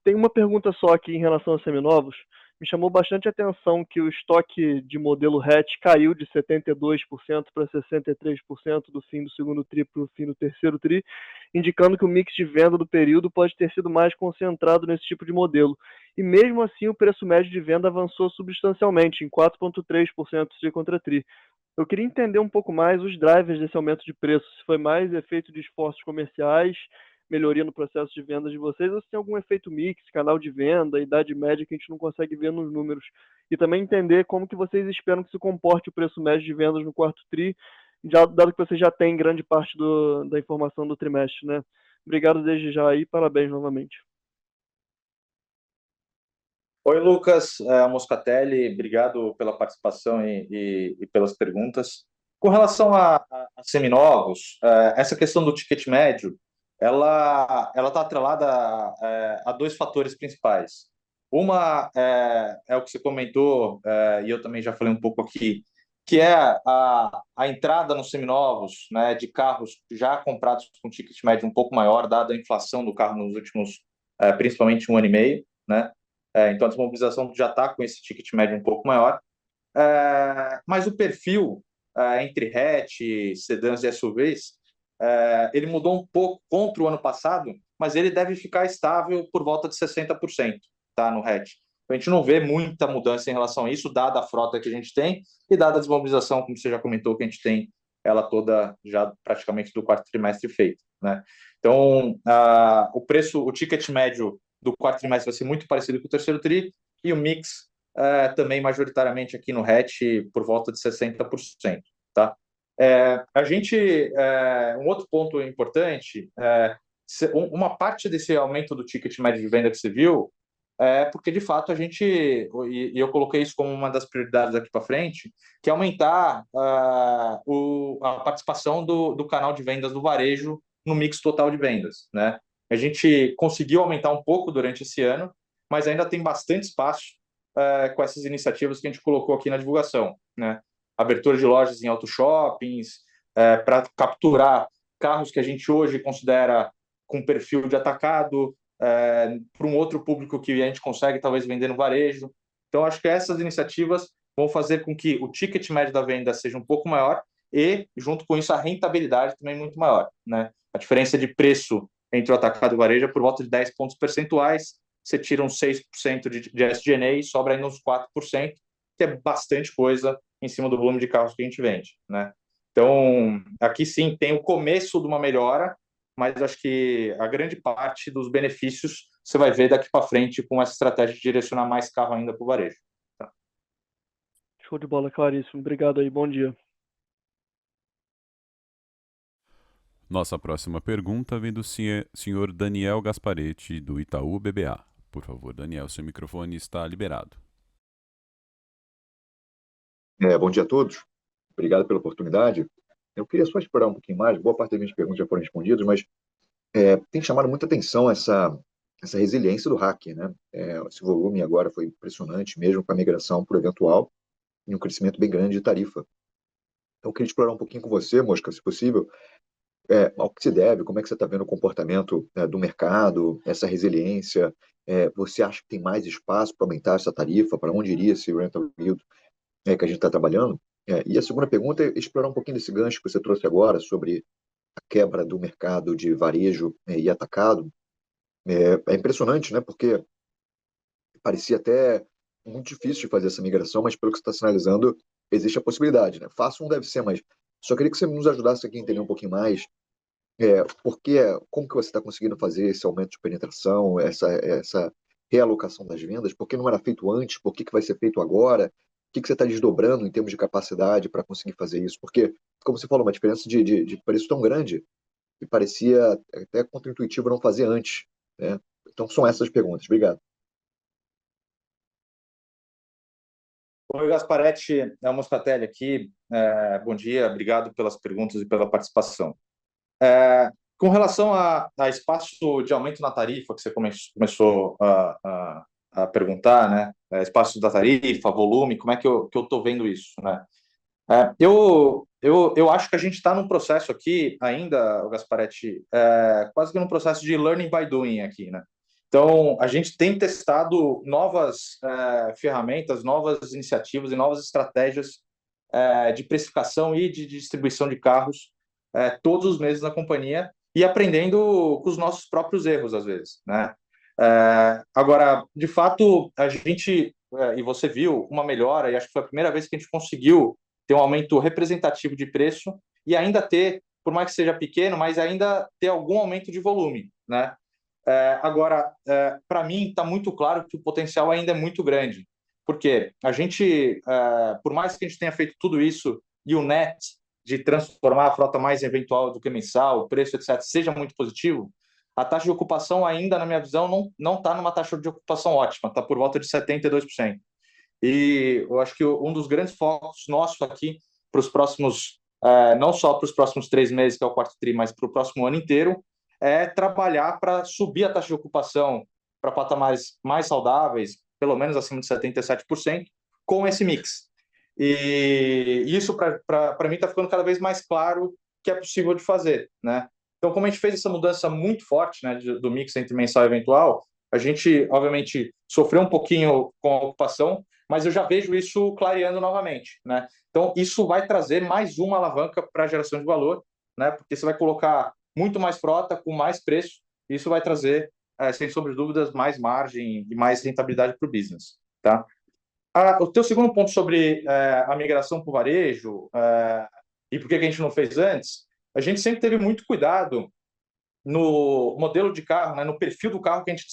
Tem uma pergunta só aqui em relação aos seminovos. Me chamou bastante a atenção que o estoque de modelo hatch caiu de 72% para 63% do fim do segundo TRI para o fim do terceiro TRI, indicando que o mix de venda do período pode ter sido mais concentrado nesse tipo de modelo. E mesmo assim, o preço médio de venda avançou substancialmente, em 4,3% TRI contra TRI. Eu queria entender um pouco mais os drivers desse aumento de preço, se foi mais efeito de esforços comerciais, melhoria no processo de venda de vocês, ou se tem algum efeito mix, canal de venda, idade média que a gente não consegue ver nos números. E também entender como que vocês esperam que se comporte o preço médio de vendas no quarto TRI, dado que vocês já têm grande parte da informação do trimestre, né? Obrigado desde já e parabéns novamente. Oi, Lucas, Moscatelli, obrigado pela participação e pelas perguntas. Com relação a seminovos, essa questão do ticket médio, ela está atrelada a dois fatores principais. Uma é o que você comentou, e eu também já falei um pouco aqui, que é a entrada nos seminovos, né, de carros já comprados com ticket médio um pouco maior, dada a inflação do carro nos últimos, principalmente, 1 ano e meio, né? Então, a desmobilização já está com esse ticket médio um pouco maior. Mas o perfil entre hatch, sedãs e SUVs, ele mudou um pouco contra o ano passado, mas ele deve ficar estável por volta de 60%, tá, no hatch. A gente não vê muita mudança em relação a isso, dada a frota que a gente tem e dada a desmobilização, como você já comentou, que a gente tem ela toda já praticamente do quarto trimestre feita, né? Então, o ticket médio do quarto trimestre vai ser muito parecido com o terceiro TRI e o mix também majoritariamente aqui no hatch por volta de 60%, tá? Um outro ponto importante, uma parte desse aumento do ticket médio de venda que você viu porque de fato a gente, e eu coloquei isso como uma das prioridades daqui para frente, que é aumentar a participação do canal de vendas do varejo no mix total de vendas, né? A gente conseguiu aumentar um pouco durante esse ano, mas ainda tem bastante espaço com essas iniciativas que a gente colocou aqui na divulgação, né? Abertura de lojas em auto-shoppings, para capturar carros que a gente hoje considera com perfil de atacado, para um outro público que a gente consegue talvez vender no varejo. Então, acho que essas iniciativas vão fazer com que o ticket médio da venda seja um pouco maior e, junto com isso, a rentabilidade também muito maior, né? A diferença de preço entre o atacado e o varejo é por volta de 10 pontos percentuais, você tira uns 6% de SG&A e sobra ainda uns 4%, que é bastante coisa em cima do volume de carros que a gente vende, né? Então, aqui sim tem o começo de uma melhora, mas acho que a grande parte dos benefícios você vai ver daqui para frente com essa estratégia de direcionar mais carro ainda para o varejo. Tá? Show de bola, claríssimo. Obrigado aí, bom dia. Nossa próxima pergunta vem do senhor Daniel Gasparetti, do Itaú BBA. Por favor, Daniel, seu microfone está liberado. Bom dia a todos. Obrigado pela oportunidade. Eu queria só explorar um pouquinho mais. Boa parte das minhas perguntas já foram respondidas, mas tem chamado muita atenção essa resiliência do hacker, né? Esse volume agora foi impressionante, mesmo com a migração por eventual, e um crescimento bem grande de tarifa. Então, eu queria explorar um pouquinho com você, Mosca, se possível, ao que se deve, como é que você está vendo o comportamento do mercado, essa resiliência. Você acha que tem mais espaço para aumentar essa tarifa? Para onde iria esse rental yield que a gente está trabalhando? E a segunda pergunta é explorar um pouquinho desse gancho que você trouxe agora sobre a quebra do mercado de varejo e atacado. É impressionante, né? Porque parecia até muito difícil de fazer essa migração, mas pelo que você está sinalizando, existe a possibilidade, né? Fácil não deve ser, mas só queria que você nos ajudasse aqui a entender um pouquinho mais como que você está conseguindo fazer esse aumento de penetração, essa realocação das vendas, por que não era feito antes, por que vai ser feito agora, o que você está desdobrando em termos de capacidade para conseguir fazer isso, porque, como você falou, uma diferença de preço tão grande que parecia até contraintuitivo não fazer antes, né? Então, são essas perguntas. Obrigado. Oi, Gasparetti, é o Moscatelli aqui. Bom dia, obrigado pelas perguntas e pela participação. Com relação a espaço de aumento na tarifa, que você começou a perguntar, né? Espaço da tarifa, volume, como é que eu estou vendo isso, né? Eu acho que a gente está num processo aqui ainda, Gasparetti, quase que num processo de learning by doing aqui, né? Então, a gente tem testado novas ferramentas, novas iniciativas e novas estratégias de precificação e de distribuição de carros todos os meses na companhia e aprendendo com os nossos próprios erros, às vezes, né? Agora, de fato, a gente, e você viu, uma melhora, e acho que foi a primeira vez que a gente conseguiu ter um aumento representativo de preço e ainda ter, por mais que seja pequeno, mas ainda ter algum aumento de volume, né? Agora, para mim, está muito claro que o potencial ainda é muito grande, porque a gente, por mais que a gente tenha feito tudo isso e o net de transformar a frota mais eventual do que mensal, o preço, etc., seja muito positivo, a taxa de ocupação ainda, na minha visão, não está numa taxa de ocupação ótima, está por volta de 72%. E eu acho que um dos grandes focos nossos aqui para os próximos, não só para os próximos 3 meses, que é o quarto tri, mas para o próximo ano inteiro, é trabalhar para subir a taxa de ocupação para patamares mais saudáveis, pelo menos acima de 77%, com esse mix. E isso, para mim, está ficando cada vez mais claro que é possível de fazer, né? Então, como a gente fez essa mudança muito forte, né, do mix entre mensal e eventual, a gente, obviamente, sofreu um pouquinho com a ocupação, mas eu já vejo isso clareando novamente, né? Então, isso vai trazer mais uma alavanca para a geração de valor, né? Porque você vai colocar muito mais frota com mais preço, e isso vai trazer, sem sombra de dúvidas, mais margem e mais rentabilidade para o business, tá? O teu segundo ponto sobre a migração para o varejo e por que a gente não fez antes, a gente sempre teve muito cuidado no modelo de carro, né, no perfil do carro que a gente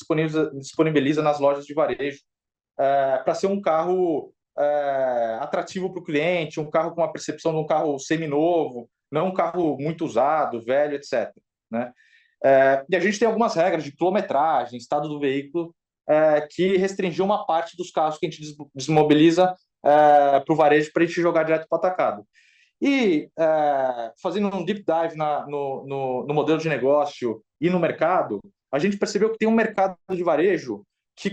disponibiliza nas lojas de varejo, para ser um carro atrativo para o cliente, um carro com a percepção de um carro seminovo, não um carro muito usado, velho, etc., né? E a gente tem algumas regras de quilometragem, estado do veículo, que restringiu uma parte dos carros que a gente desmobiliza para o varejo para a gente jogar direto para o atacado. E fazendo um deep dive no modelo de negócio e no mercado, a gente percebeu que tem um mercado de varejo que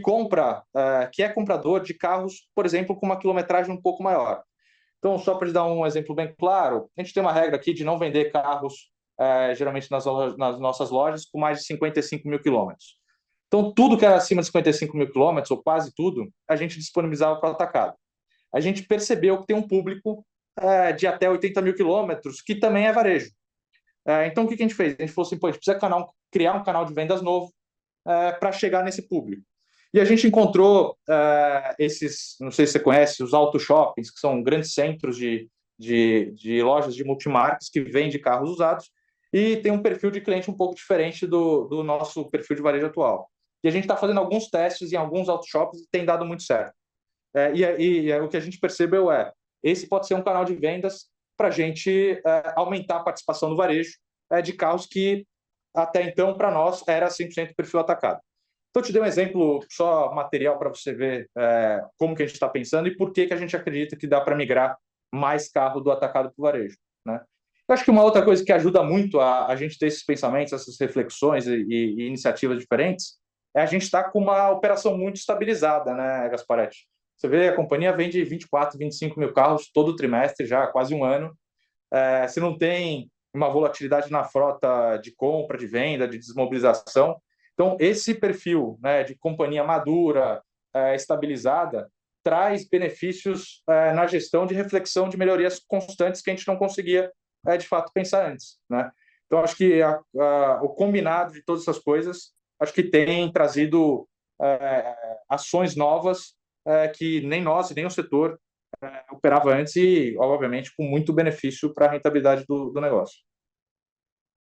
que é comprador de carros, por exemplo, com uma quilometragem um pouco maior. Então, só para te dar um exemplo bem claro, a gente tem uma regra aqui de não vender carros, geralmente nas nossas lojas, com mais de 55 mil quilômetros. Então, tudo que era acima de 55 mil quilômetros, ou quase tudo, a gente disponibilizava para o atacado. A gente percebeu que tem um público de até 80 mil quilômetros, que também é varejo. Então, o que a gente fez? A gente falou assim, pô, a gente precisa criar um canal de vendas novo para chegar nesse público. E a gente encontrou esses, não sei se você conhece, os auto shoppings, que são grandes centros de lojas de multimarcas que vendem carros usados e tem um perfil de cliente um pouco diferente do nosso perfil de varejo atual. E a gente está fazendo alguns testes em alguns auto shoppings e tem dado muito certo. O que a gente percebeu esse pode ser um canal de vendas para a gente aumentar a participação do varejo de carros que até então, para nós, era 100% perfil atacado. Então, eu te dei um exemplo só material para você ver como que a gente está pensando e por que a gente acredita que dá para migrar mais carro do atacado para o varejo, né? Eu acho que uma outra coisa que ajuda muito a gente ter esses pensamentos, essas reflexões e iniciativas diferentes, é a gente estar com uma operação muito estabilizada, né, Gasparetti? Você vê, a companhia vende 24, 25 mil carros todo trimestre, já há quase um ano. Se não tem uma volatilidade na frota de compra, de venda, de desmobilização. Então, esse perfil, né, de companhia madura, estabilizada, traz benefícios na gestão de reflexão de melhorias constantes que a gente não conseguia, de fato, pensar antes, né? Então, acho que o combinado de todas essas coisas, acho que tem trazido ações novas que nem nós e nem o setor operava antes e, obviamente, com muito benefício para a rentabilidade do negócio.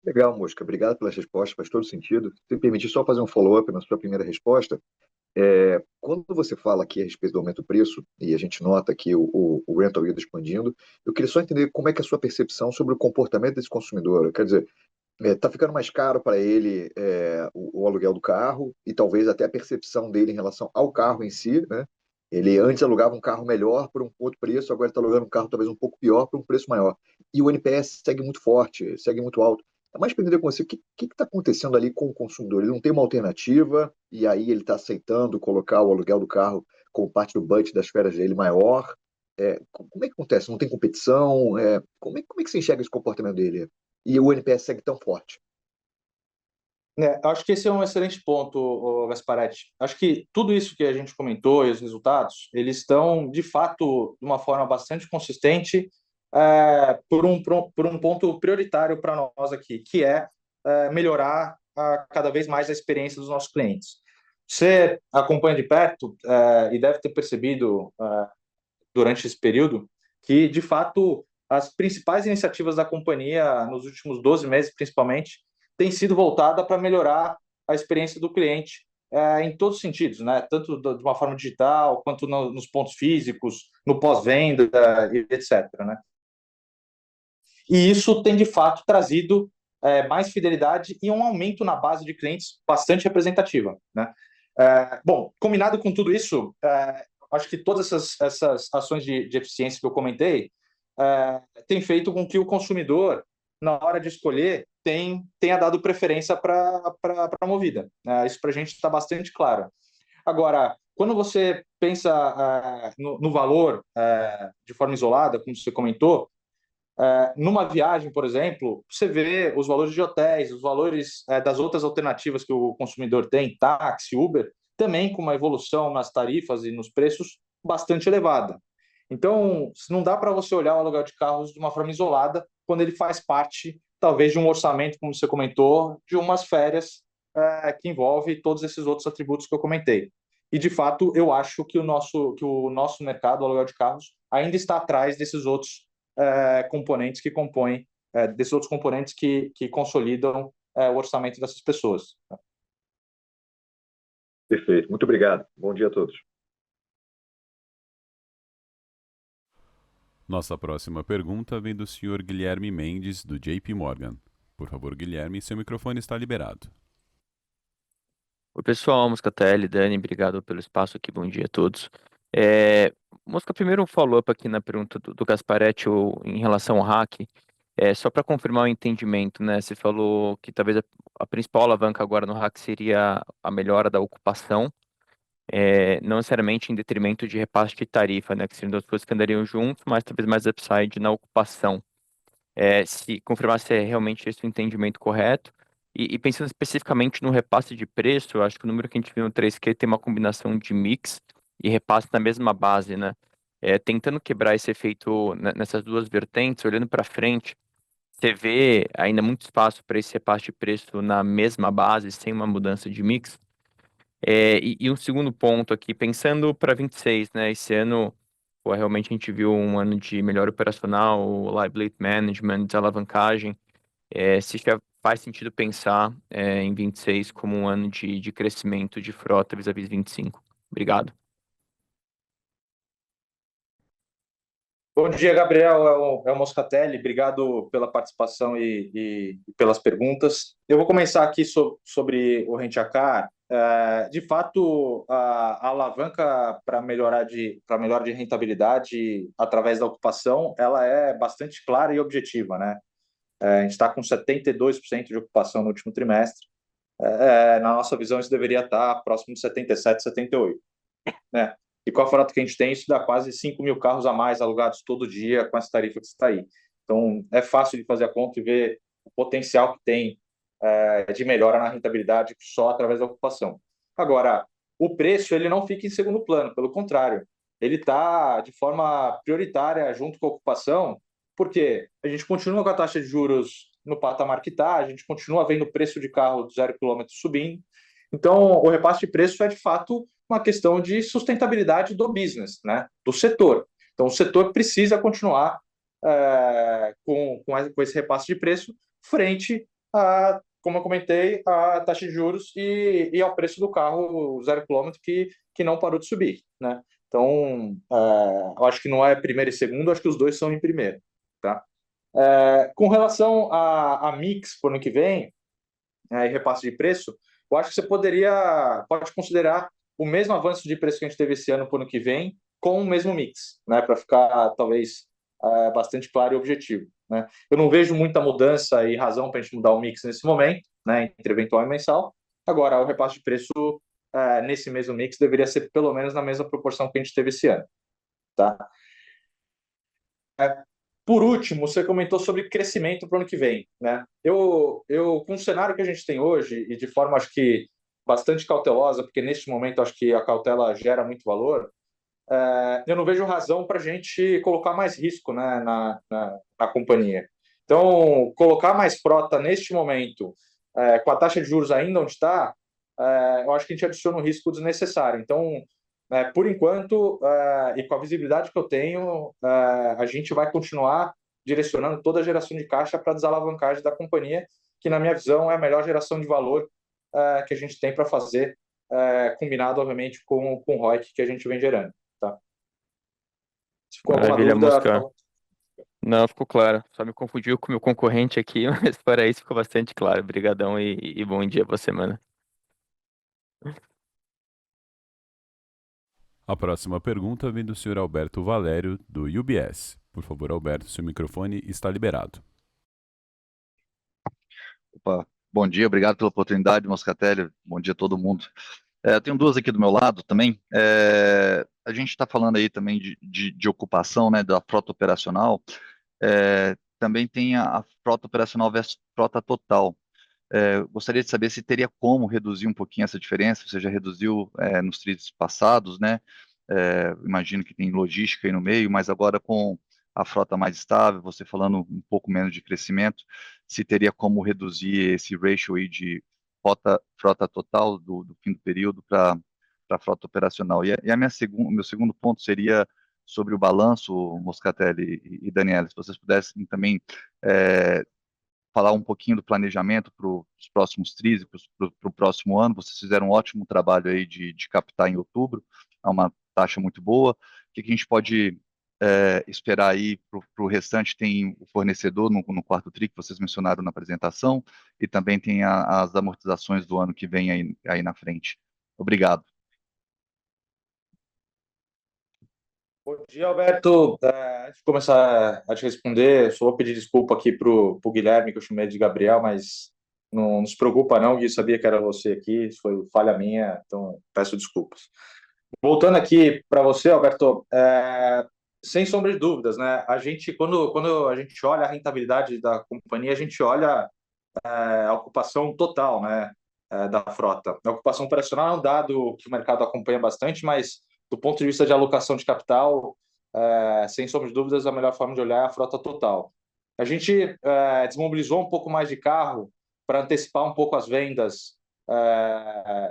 Legal, Mosca. Obrigado pelas respostas, faz todo sentido. Se me permitir só fazer um follow-up na sua primeira resposta, quando você fala aqui a respeito do aumento do preço, e a gente nota aqui o rental yield expandindo, eu queria só entender como é que é a sua percepção sobre o comportamento desse consumidor. Quer dizer, está ficando mais caro para ele o aluguel do carro e talvez até a percepção dele em relação ao carro em si, né? Ele antes alugava um carro melhor por um outro preço, agora está alugando um carro talvez um pouco pior por um preço maior. E o NPS segue muito forte, segue muito alto. É mais para entender com você o que está acontecendo ali com o consumidor. Ele não tem uma alternativa e aí ele está aceitando colocar o aluguel do carro como parte do budget das férias dele maior. Como é que acontece? Não tem competição? Como é que você enxerga esse comportamento dele? E o NPS segue tão forte? Acho que esse é um excelente ponto, Gasparetti. Acho que tudo isso que a gente comentou e os resultados, eles estão, de fato, de uma forma bastante consistente por um ponto prioritário para nós aqui, que é melhorar cada vez mais a experiência dos nossos clientes. Você acompanha de perto e deve ter percebido durante esse período que, de fato, as principais iniciativas da companhia, nos últimos 12 meses principalmente, têm sido voltada para melhorar a experiência do cliente em todos os sentidos, né? Tanto de uma forma digital, quanto nos pontos físicos, no pós-venda, etc., né? E isso tem, de fato, trazido mais fidelidade e um aumento na base de clientes bastante representativa, né? Bom, combinado com tudo isso, acho que todas essas ações de eficiência que eu comentei têm feito com que o consumidor, na hora de escolher, tenha dado preferência para a Movida. Isso para a gente está bastante claro. Agora, quando você pensa no valor de forma isolada, como você comentou, numa viagem, por exemplo, você vê os valores de hotéis, os valores das outras alternativas que o consumidor tem, táxi, Uber, também com uma evolução nas tarifas e nos preços bastante elevada. Então, não dá para você olhar o aluguel de carros de uma forma isolada quando ele faz parte, talvez, de um orçamento, como você comentou, de umas férias que envolve todos esses outros atributos que eu comentei. E, de fato, eu acho que o nosso mercado, o aluguel de carros, ainda está atrás desses outros componentes que compõem, desses outros componentes que consolidam o orçamento dessas pessoas. Perfeito, muito obrigado. Bom dia a todos. Nossa próxima pergunta vem do senhor Guilherme Mendes, do JP Morgan. Por favor, Guilherme, seu microfone está liberado. Oi, pessoal, Moscatelli, Dani, obrigado pelo espaço aqui, bom dia a todos. Mosca, primeiro um follow-up aqui na pergunta do Gasparetti em relação ao hack, só para confirmar o entendimento, né? Você falou que talvez a principal alavanca agora no hack seria a melhora da ocupação, não necessariamente em detrimento de repasse de tarifa, né? Que seriam duas coisas que andariam juntos, mas talvez mais upside na ocupação. Se confirmar se é realmente esse o entendimento correto. E pensando especificamente no repasse de preço, eu acho que o número que a gente viu no 3Q tem uma combinação de mix e repasse na mesma base, né? Tentando quebrar esse efeito nessas duas vertentes, olhando para frente, você vê ainda muito espaço para esse repasse de preço na mesma base, sem uma mudança de mix. E um segundo ponto aqui, pensando para 26, né? Esse ano, realmente a gente viu um ano de melhor operacional, liability management, desalavancagem. Se já faz sentido pensar em 26 como um ano de crescimento de frota vis-à-vis 25. Obrigado. Bom dia, Gabriel. É o Moscatelli. Obrigado pela participação e pelas perguntas. Eu vou começar aqui sobre o Rent a Car De fato, a alavanca para melhora de rentabilidade através da ocupação, ela é bastante clara e objetiva, né? A gente está com 72% de ocupação no último trimestre. Na nossa visão, isso deveria estar próximo de 77, 78, né? E com a frota que a gente tem, isso dá quase 5 mil carros a mais alugados todo dia com essa tarifa que está aí. Então, é fácil de fazer a conta e ver o potencial que tem de melhora na rentabilidade só através da ocupação. Agora, o preço ele não fica em segundo plano, pelo contrário, ele está de forma prioritária junto com a ocupação, porque a gente continua com a taxa de juros no patamar que está, a gente continua vendo o preço de carro do 0 km subindo. Então, o repasse de preço é, de fato, uma questão de sustentabilidade do business, né? Do setor. Então, o setor precisa continuar com esse repasse de preço frente a, como eu comentei, a taxa de juros e ao preço do carro 0 km que não parou de subir, né? Então, eu acho que não é primeiro e segundo, acho que os dois são em primeiro, tá? Com relação a mix para o ano que vem, e repasse de preço, eu acho que você pode considerar o mesmo avanço de preço que a gente teve esse ano para o ano que vem, com o mesmo mix, né? Para ficar, talvez, bastante claro e objetivo, né? Eu não vejo muita mudança e razão para a gente mudar o mix nesse momento, né? Entre eventual e mensal. Agora, o repasse de preço nesse mesmo mix deveria ser pelo menos na mesma proporção que a gente teve esse ano, tá? Por último, você comentou sobre crescimento para o ano que vem, né? Eu, com o cenário que a gente tem hoje, e de forma, acho que, bastante cautelosa, porque neste momento acho que a cautela gera muito valor, eu não vejo razão para a gente colocar mais risco, né, na companhia. Então, colocar mais frota neste momento, com a taxa de juros ainda onde está, eu acho que a gente adiciona um risco desnecessário. Então, por enquanto, e com a visibilidade que eu tenho, a gente vai continuar direcionando toda a geração de caixa para a desalavancagem da companhia, que, na minha visão, é a melhor geração de valor que a gente tem para fazer, combinado, obviamente, com o ROIC que a gente vem gerando. Tá? Se ficou alguma Maravilha, dúvida, Mosca. Não, ficou claro. Só me confundiu com o meu concorrente aqui, mas para isso ficou bastante claro. Obrigadão e bom dia, boa semana. A próxima pergunta vem do senhor Alberto Valério, do UBS. Por favor, Alberto, seu microfone está liberado. Opa, bom dia, obrigado pela oportunidade, Moscatelli. Bom dia a todo mundo. Eu tenho duas aqui do meu lado também. A gente está falando aí também de ocupação, né, da frota operacional. Também tem a frota operacional versus frota total. Gostaria de saber se teria como reduzir um pouquinho essa diferença. Você já reduziu nos trimestres passados, né? Imagino que tem logística aí no meio, mas agora com a frota mais estável, você falando um pouco menos de crescimento, se teria como reduzir esse ratio aí de frota total do fim do período para a frota operacional. E o meu segundo ponto seria sobre o balanço, Moscatelli e Daniela, se vocês pudessem também falar um pouquinho do planejamento para os próximos tris e para o próximo ano. Vocês fizeram um ótimo trabalho aí de captar em outubro, é uma taxa muito boa. O que a gente pode esperar aí para o restante? Tem o fornecedor no quarto tri, que vocês mencionaram na apresentação, e também tem as amortizações do ano que vem aí na frente. Obrigado. Bom dia, Alberto. Antes de começar a te responder, só vou pedir desculpa aqui para o Guilherme, que eu chamei de Gabriel, mas não se preocupa não, Gui, sabia que era você aqui, isso foi falha minha, então peço desculpas. Voltando aqui para você, Alberto, sem sombra de dúvidas, né? A gente, quando a gente olha a rentabilidade da companhia, a gente olha a ocupação total, né, da frota. A ocupação operacional é um dado que o mercado acompanha bastante, mas do ponto de vista de alocação de capital, sem sombra de dúvidas, a melhor forma de olhar é a frota total. A gente desmobilizou um pouco mais de carro para antecipar um pouco as vendas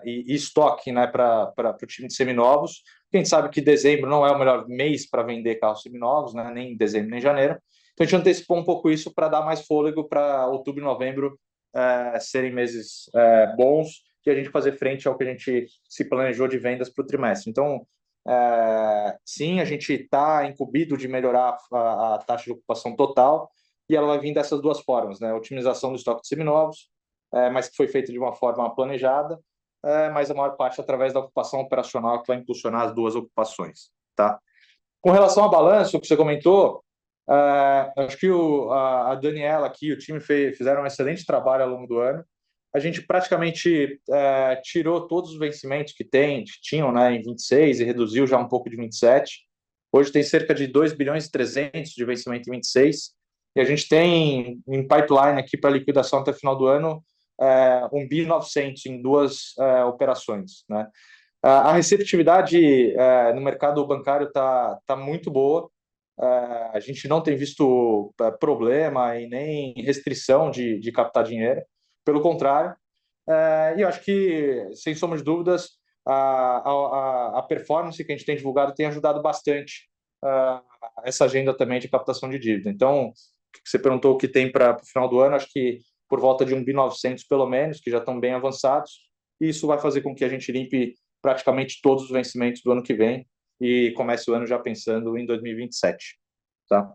e estoque, né, para o time de seminovos. A gente sabe que dezembro não é o melhor mês para vender carros seminovos, né, nem dezembro nem janeiro. Então a gente antecipou um pouco isso para dar mais fôlego para outubro e novembro serem meses bons e a gente fazer frente ao que a gente se planejou de vendas para o trimestre. Então, sim, a gente está incumbido de melhorar a taxa de ocupação total e ela vai vir dessas duas formas, né? Otimização do estoque de seminovos, mas que foi feita de uma forma planejada, mas a maior parte através da ocupação operacional que vai impulsionar as duas ocupações, tá? Com relação ao balanço que você comentou, acho que a Daniela aqui, o time fizeram um excelente trabalho ao longo do ano. A gente praticamente tirou todos os vencimentos que tinham, né, em 26 e reduziu já um pouco de 27. Hoje tem cerca de 2 bilhões e 300 de vencimento em 26, e a gente tem em pipeline aqui para liquidação até o final do ano 1 bi 900 em duas operações, né? A receptividade no mercado bancário está muito boa. A gente não tem visto problema e nem restrição de captar dinheiro. Pelo contrário, e eu acho que, sem sombra de dúvidas, a performance que a gente tem divulgado tem ajudado bastante essa agenda também de captação de dívida. Então, você perguntou o que tem para o final do ano, acho que por volta de 1 bi 900 pelo menos, que já estão bem avançados, e isso vai fazer com que a gente limpe praticamente todos os vencimentos do ano que vem e comece o ano já pensando em 2027, tá?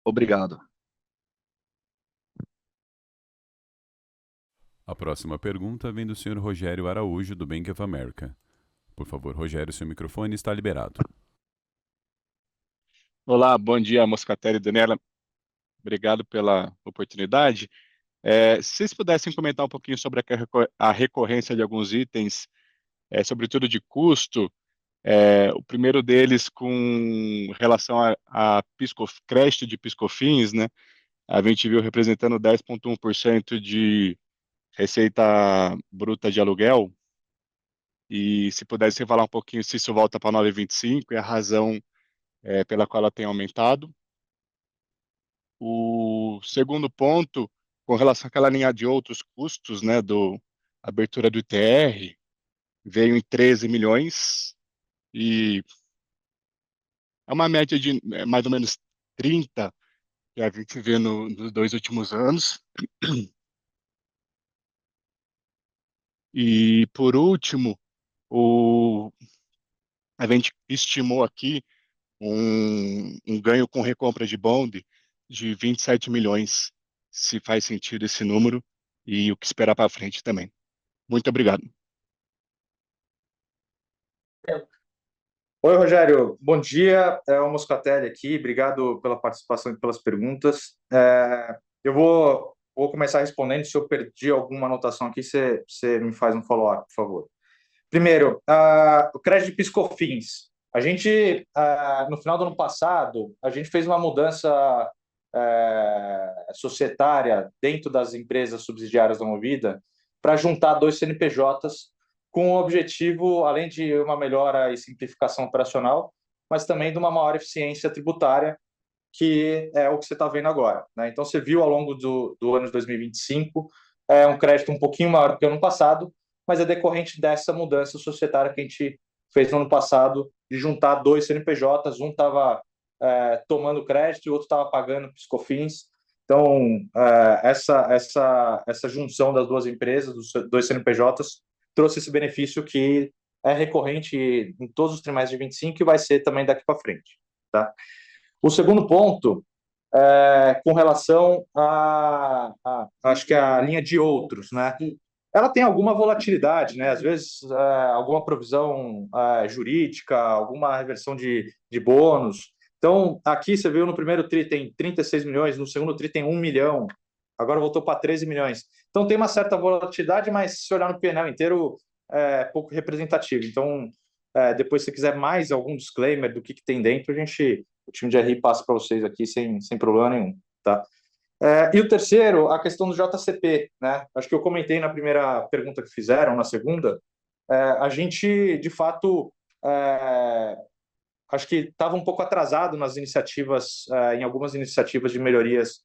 Obrigado. A próxima pergunta vem do Sr. Rogério Araújo, do Bank of America. Por favor, Rogério, seu microfone está liberado. Olá, bom dia, Moscatelli e Daniela. Obrigado pela oportunidade. Se vocês pudessem comentar um pouquinho sobre a recorrência de alguns itens, sobretudo de custo, o primeiro deles com relação a crédito de PiscoFins, né? A gente viu representando 10,1% de receita bruta de aluguel, e se pudesse falar um pouquinho se isso volta para 9,25 e a razão pela qual ela tem aumentado. O segundo ponto, com relação àquela linha de outros custos, né, abertura do ITR, veio em 13 milhões e é uma média de mais ou menos 30 que a gente vê nos 2 últimos anos. E, por último, a gente estimou aqui um ganho com recompra de bond de 27 milhões, se faz sentido esse número, e o que esperar para frente também. Muito obrigado. Oi, Rogério, bom dia. É o Moscatelli aqui, obrigado pela participação e pelas perguntas. Eu vou começar respondendo. Se eu perdi alguma anotação aqui, você me faz um follow-up, por favor. Primeiro, o crédito de PiscoFins. A gente, no final do ano passado, a gente fez uma mudança societária dentro das empresas subsidiárias da Movida para juntar 2 CNPJs com o objetivo, além de uma melhora e simplificação operacional, mas também de uma maior eficiência tributária, que é o que você está vendo agora, né? Então, você viu ao longo do ano de 2025 um crédito um pouquinho maior do que o ano passado, mas é decorrente dessa mudança societária que a gente fez no ano passado, de juntar 2 CNPJs, um estava tomando crédito e o outro estava pagando PiscoFins. Então, essa junção das duas empresas, dos 2 CNPJs, trouxe esse benefício que é recorrente em todos os trimestres de 25 e vai ser também daqui para frente, tá? O segundo ponto com relação acho que a linha de outros, né? Ela tem alguma volatilidade, né? Às vezes alguma provisão jurídica, alguma reversão de bônus. Então, aqui você viu no primeiro TRI tem 36 milhões, no segundo TRI tem 1 milhão, agora voltou para 13 milhões. Então, tem uma certa volatilidade, mas se olhar no PNL inteiro, é pouco representativo. Então, depois, se quiser mais algum disclaimer do que tem dentro, o time de RI passa para vocês aqui sem problema nenhum, tá? E o terceiro, a questão do JCP, né? Acho que eu comentei na primeira pergunta que fizeram, na segunda, a gente, de fato, acho que estava um pouco atrasado nas iniciativas, em algumas iniciativas de melhorias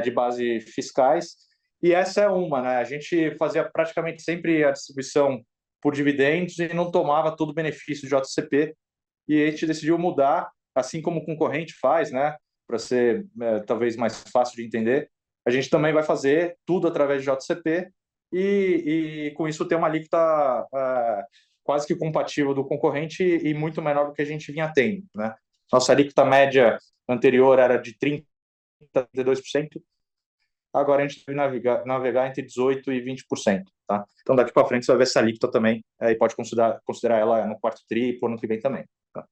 de base fiscais, e essa é uma, né? A gente fazia praticamente sempre a distribuição por dividendos e não tomava todo o benefício do JCP, e a gente decidiu mudar, assim como o concorrente faz, né? Para ser talvez mais fácil de entender, a gente também vai fazer tudo através de JCP e com isso ter uma alíquota quase que compatível do concorrente e muito menor do que a gente vinha tendo, né? Nossa alíquota média anterior era de 32%, agora a gente deve navegar entre 18% e 20%. Tá? Então, daqui para frente, você vai ver essa alíquota também, e pode considerar ela no quarto tri e ano que vem também. Tá?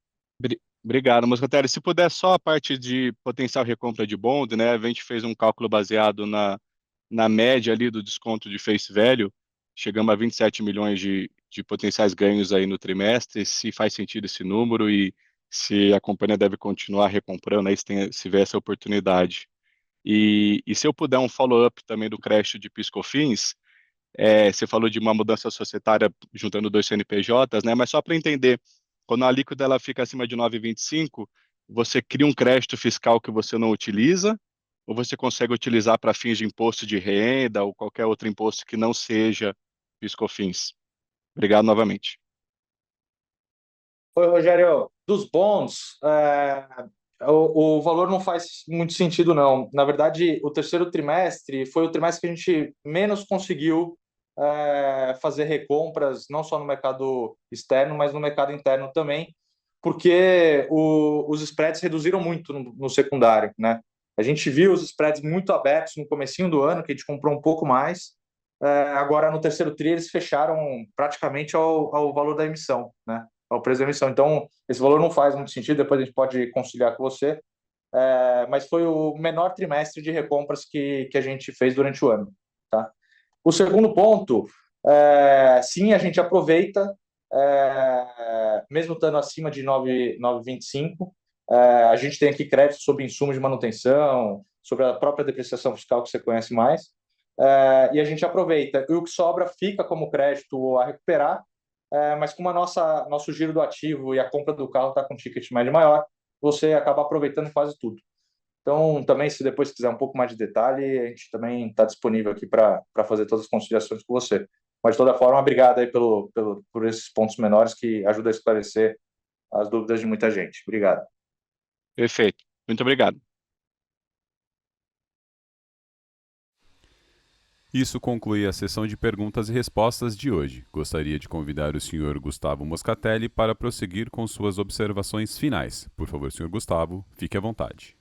Obrigado, Moscatelli. Se puder, só a parte de potencial recompra de bond, né? A gente fez um cálculo baseado na média ali do desconto de face value, chegamos a 27 milhões de potenciais ganhos aí no trimestre, se faz sentido esse número e se a companhia deve continuar recomprando, aí se vê essa oportunidade. E se eu puder um follow-up também do crédito de PIS/COFINS, você falou de uma mudança societária juntando dois CNPJs, né? Mas só para entender, quando a alíquota ela fica acima de 9,25, você cria um crédito fiscal que você não utiliza, ou você consegue utilizar para fins de imposto de renda ou qualquer outro imposto que não seja PIS/COFINS? Obrigado novamente. Oi, Rogério. Dos bons, o valor não faz muito sentido, não. Na verdade, o terceiro trimestre foi o trimestre que a gente menos conseguiu fazer recompras, não só no mercado externo, mas no mercado interno também, porque os spreads reduziram muito no secundário, né? A gente viu os spreads muito abertos no comecinho do ano, que a gente comprou um pouco mais. Agora, no terceiro tri, eles fecharam praticamente ao valor da emissão, né? Ao preço da emissão. Então, esse valor não faz muito sentido, depois a gente pode conciliar com você. Mas foi o menor trimestre de recompras que a gente fez durante o ano, tá? O segundo ponto, sim, a gente aproveita, mesmo estando acima de 9,25, a gente tem aqui crédito sobre insumos de manutenção, sobre a própria depreciação fiscal que você conhece mais, e a gente aproveita. E o que sobra fica como crédito a recuperar, mas como nosso giro do ativo e a compra do carro está com ticket médio maior, você acaba aproveitando quase tudo. Então, também, se depois quiser um pouco mais de detalhe, a gente também está disponível aqui para fazer todas as conciliações com você. Mas, de toda forma, obrigado aí por esses pontos menores que ajudam a esclarecer as dúvidas de muita gente. Obrigado. Perfeito. Muito obrigado. Isso conclui a sessão de perguntas e respostas de hoje. Gostaria de convidar o senhor Gustavo Moscatelli para prosseguir com suas observações finais. Por favor, senhor Gustavo, fique à vontade.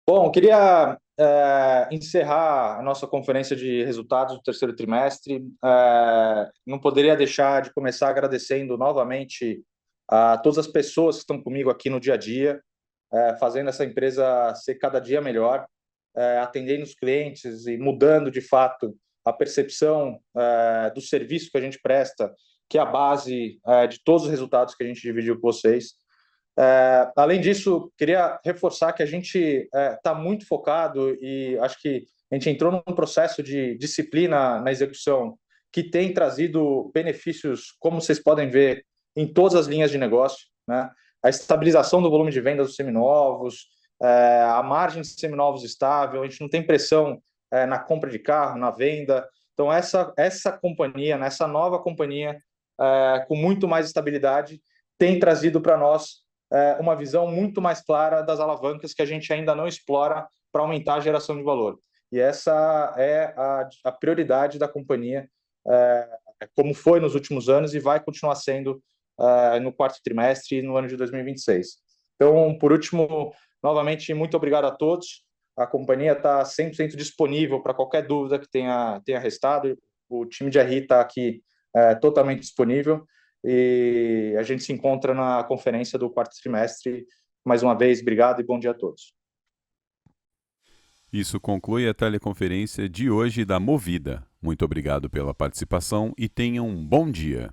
Bom, queria encerrar a nossa conferência de resultados do terceiro trimestre. Não poderia deixar de começar agradecendo novamente a todas as pessoas que estão comigo aqui no dia a dia, fazendo essa empresa ser cada dia melhor, atendendo os clientes e mudando, de fato, a percepção do serviço que a gente presta, que é a base de todos os resultados que a gente dividiu com vocês. Além disso, queria reforçar que a gente está muito focado e acho que a gente entrou num processo de disciplina na execução que tem trazido benefícios, como vocês podem ver, em todas as linhas de negócio, né? A estabilização do volume de vendas dos seminovos, a margem de seminovos estável, a gente não tem pressão na compra de carro, na venda. Então, essa companhia, essa nova companhia, com muito mais estabilidade, tem trazido para nós uma visão muito mais clara das alavancas que a gente ainda não explora para aumentar a geração de valor. E essa é a prioridade da companhia, como foi nos últimos anos e vai continuar sendo no quarto trimestre e no ano de 2026. Então, por último, novamente, muito obrigado a todos. A companhia está 100% disponível para qualquer dúvida que tenha restado. O time de RI está aqui totalmente disponível. E a gente se encontra na conferência do quarto trimestre. Mais uma vez, obrigado e bom dia a todos. Isso conclui a teleconferência de hoje da Movida. Muito obrigado pela participação e tenham um bom dia.